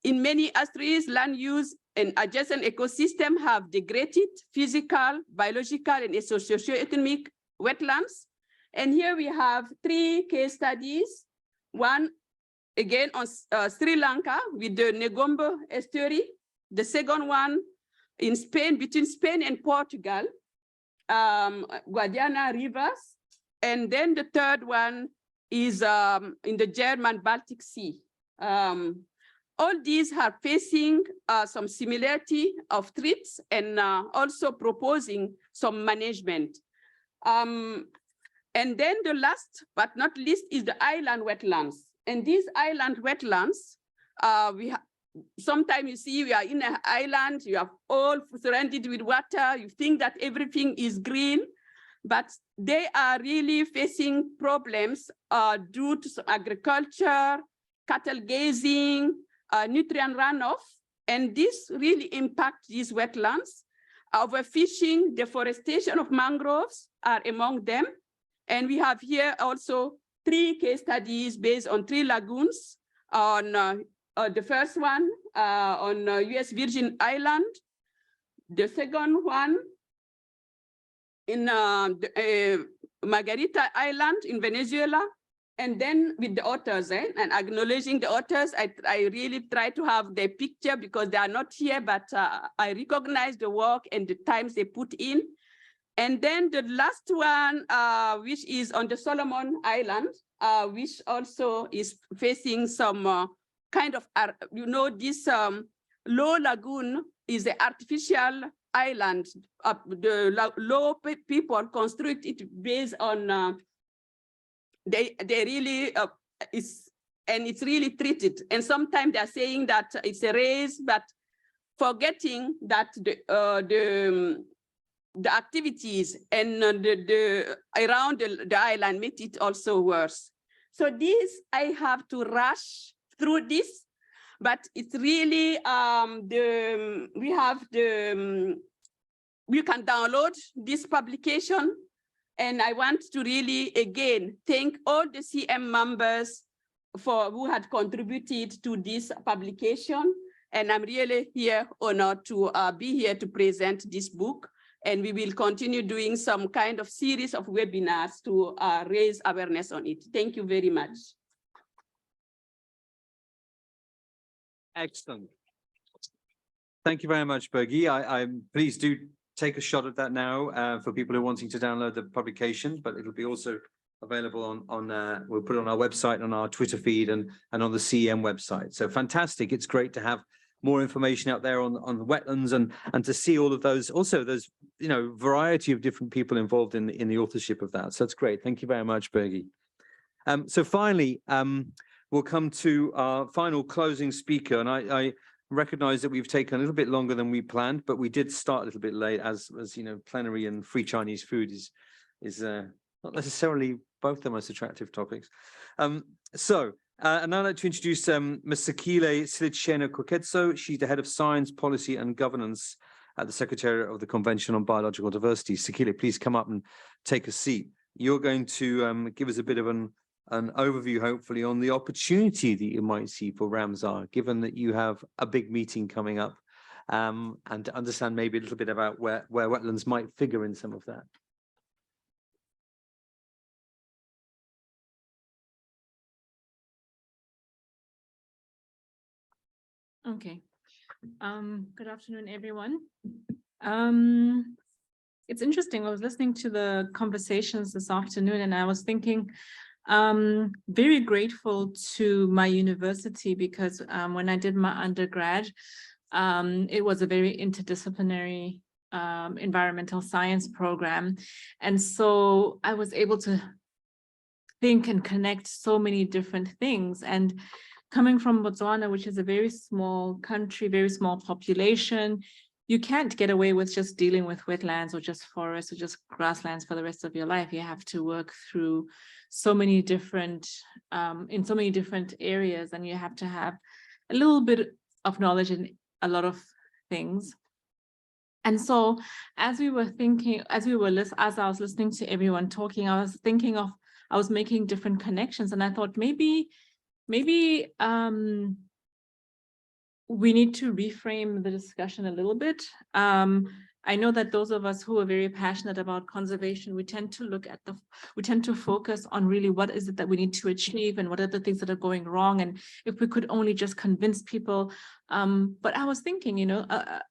In many estuaries, land use and adjacent ecosystem have degraded physical, biological, and socioeconomic wetlands. And here we have 3 case studies. One, again, on Sri Lanka with the Negombo estuary. The second one in Spain, between Spain and Portugal, Guadiana rivers. And then the third one is in the German Baltic Sea. All these are facing some similarity of threats and also proposing some management. And then the last but not least is the island wetlands. And these island wetlands, sometimes you see we are in an island, you are all surrounded with water, you think that everything is green, but they are really facing problems due to agriculture, cattle grazing, nutrient runoff, and this really impacts these wetlands. Overfishing, deforestation of mangroves are among them. And we have here also 3 case studies based on 3 lagoons. On the first one on US Virgin Island, the second one in Margarita Island in Venezuela, and then with the authors, and acknowledging the authors, I really try to have their picture because they are not here, but I recognize the work and the times they put in. And then the last one, which is on the Solomon Island, which also is facing some kind of, this low lagoon is an artificial island. The low people construct it based on, they really, it's really treated. And sometimes they're saying that it's a race, but forgetting that the activities and around the island make it also worse. So this, I have to rush through this, but it's really, you can download this publication. And I want to really, again, thank all the CM members who had contributed to this publication. And I'm really honored to be here to present this book. And we will continue doing some kind of series of webinars to raise awareness on it. Thank you very much. Excellent. Thank you very much, Birgie. Please do take a shot at that now for people who are wanting to download the publication, but it'll be also available on we'll put it on our website, on our Twitter feed, and on the CEM website. So fantastic. It's great to have more information out there on the wetlands and to see all of those, also those, variety of different people involved in the authorship of that. So that's great. Thank you very much, Birgie. So finally, we'll come to our final closing speaker. And I recognize that we've taken a little bit longer than we planned, but we did start a little bit late as plenary and free Chinese food is not necessarily both the most attractive topics. And I'd like to introduce Ms. Sekile Silichena-Koketso. She's the head of science, policy and governance at the Secretariat of the Convention on Biological Diversity. Sekile, please come up and take a seat. You're going to give us a bit of an overview, hopefully, on the opportunity that you might see for Ramsar, given that you have a big meeting coming up, and to understand maybe a little bit about where wetlands might figure in some of that. Okay. Good afternoon, everyone. It's interesting. I was listening to the conversations this afternoon, and I was thinking, very grateful to my university because when I did my undergrad, it was a very interdisciplinary environmental science program. And so I was able to think and connect so many different things. And coming from Botswana, which is a very small country, very small population, you can't get away with just dealing with wetlands or just forests or just grasslands for the rest of your life. You have to work through so many different, in so many different areas, and you have to have a little bit of knowledge in a lot of things. And so as we were thinking, as I was listening to everyone talking, I was thinking of, I was making different connections, and I thought maybe we need to reframe the discussion a little bit. I know that those of us who are very passionate about conservation, we tend to focus on really what is it that we need to achieve and what are the things that are going wrong, and if we could only just convince people. But I was thinking,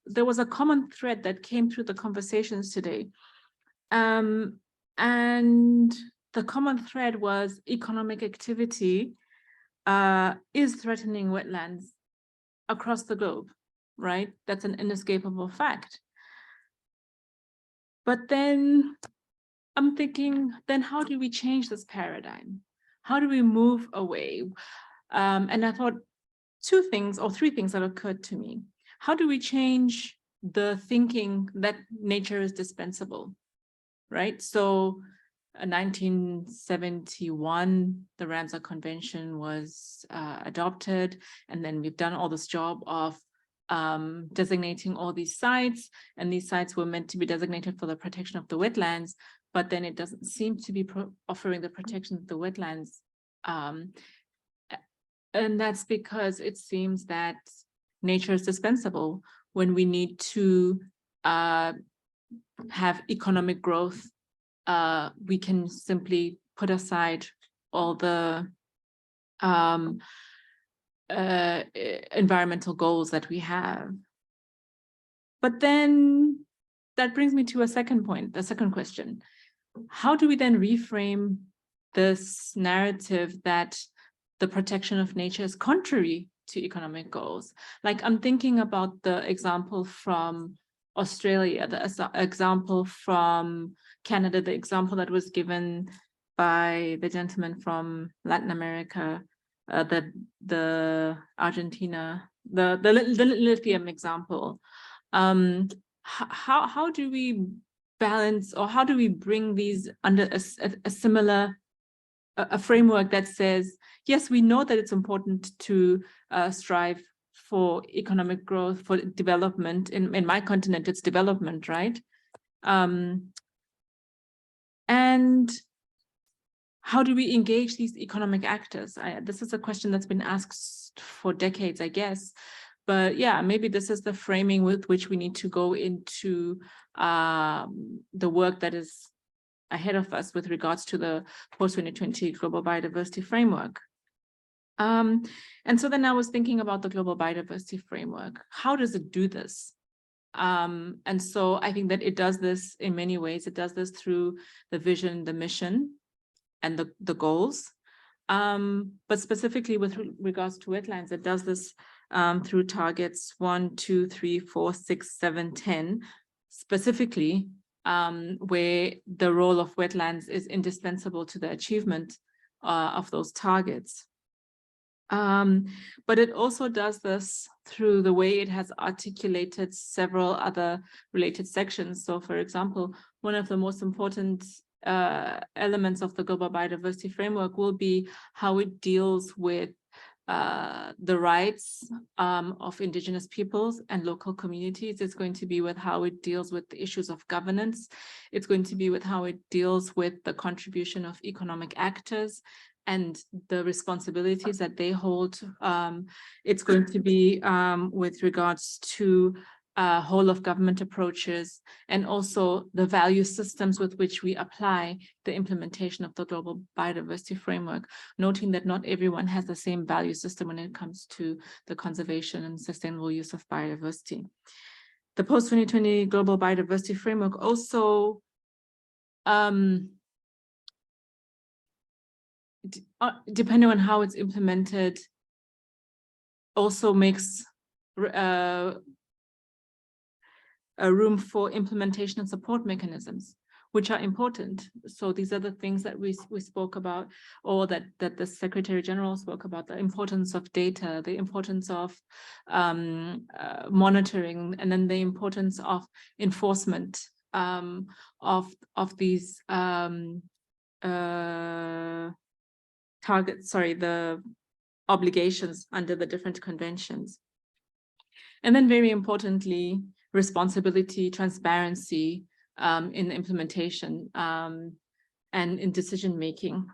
there was a common thread that came through the conversations today. And the common thread was economic activity is threatening wetlands across the globe, right? That's an inescapable fact. But then I'm thinking, then how do we change this paradigm? How do we move away? And I thought two things or three things that occurred to me. How do we change the thinking that nature is dispensable, right? So 1971, the Ramsar Convention was adopted, and then we've done all this job of designating all these sites, and these sites were meant to be designated for the protection of the wetlands, but then it doesn't seem to be offering the protection of the wetlands. And that's because it seems that nature is dispensable when we need to have economic growth. We can simply put aside all the environmental goals that we have. But then that brings me to a second point, the second question. How do we then reframe this narrative that the protection of nature is contrary to economic goals. Like I'm thinking about the example from Australia, the example from Canada, the example that was given by the gentleman from Latin America, the Argentina, the lithium example. How do we balance, or how do we bring these under a similar framework that says, yes, we know that it's important to strive for economic growth, for development. In my continent, it's development, right? And how do we engage these economic actors? This is a question that's been asked for decades, I guess. But yeah, maybe this is the framing with which we need to go into the work that is ahead of us with regards to the post-2020 Global Biodiversity Framework. And so then I was thinking about the Global Biodiversity Framework. How does it do this? And so I think that it does this in many ways. It does this through the vision, the mission, and the goals. But specifically with regards to wetlands, it does this through targets 1, 2, 3, 4, 6, 7, 10, specifically where the role of wetlands is indispensable to the achievement of those targets. But it also does this through the way it has articulated several other related sections. So for example, one of the most important elements of the Global Biodiversity Framework will be how it deals with the rights of indigenous peoples and local communities. It's going to be with how it deals with the issues of governance. It's going to be with how it deals with the contribution of economic actors and the responsibilities that they hold. It's going to be with regards to whole of government approaches, and also the value systems with which we apply the implementation of the Global Biodiversity Framework, noting that not everyone has the same value system when it comes to the conservation and sustainable use of biodiversity. The post-2020 Global Biodiversity Framework also depending on how it's implemented, also makes a room for implementation and support mechanisms, which are important. So these are the things that we spoke about, or that the Secretary General spoke about: the importance of data, the importance of monitoring, and then the importance of enforcement of these the obligations under the different conventions. And then very importantly, responsibility, transparency in implementation and in decision making.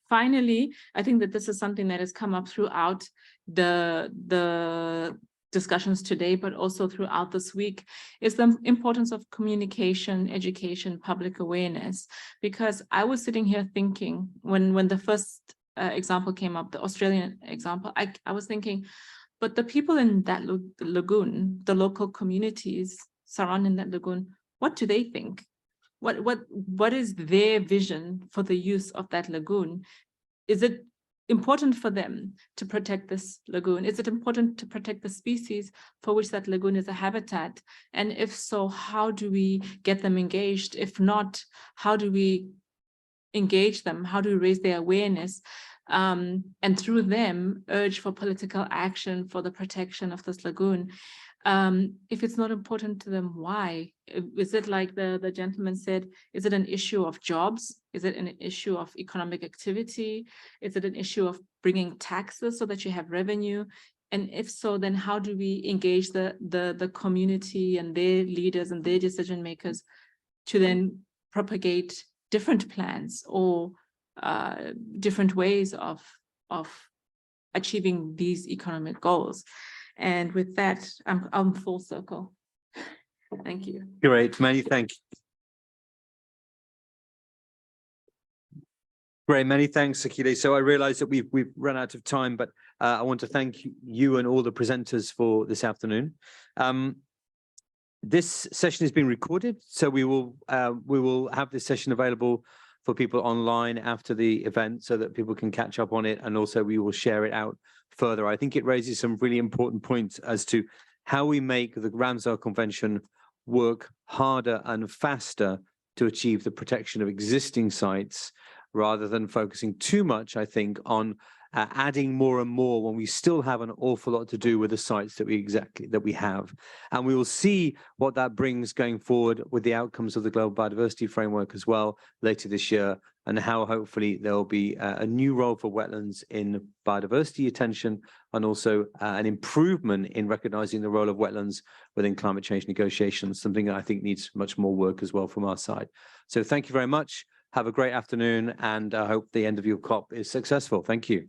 Finally, I think that this is something that has come up throughout the discussions today, but also throughout this week, is the importance of communication, education, public awareness. Because I was sitting here thinking, when the first example came up, the Australian example, I was thinking, but the people in that lagoon, the local communities surrounding that lagoon, what do they think? What is their vision for the use of that lagoon? Is it important for them to protect this lagoon? Is it important to protect the species for which that lagoon is a habitat? And if so, how do we get them engaged? If not, how do we engage them? How do we raise their awareness? And through them, urge for political action for the protection of this lagoon. If it's not important to them, why? Is it like the gentleman said, is it an issue of jobs? Is it an issue of economic activity? Is it an issue of bringing taxes so that you have revenue? And if so, then how do we engage the community and their leaders and their decision makers to then propagate different plans or different ways of achieving these economic goals? And with that, I'm full circle. Thank you. Great, many thanks. Great, many thanks, Akile. So I realize that we've run out of time, but I want to thank you and all the presenters for this afternoon. This session is being recorded, so we will have this session available for people online after the event so that people can catch up on it, and also we will share it out further. I think it raises some really important points as to how we make the Ramsar Convention work harder and faster to achieve the protection of existing sites, rather than focusing too much, I think, on adding more and more when we still have an awful lot to do with the sites that we have. And we will see what that brings going forward with the outcomes of the Global Biodiversity Framework as well later this year, and how hopefully there will be a new role for wetlands in biodiversity attention, and also an improvement in recognizing the role of wetlands within climate change negotiations, something that I think needs much more work as well from our side. So thank you very much. Have a great afternoon, and I hope the end of your COP is successful. Thank you.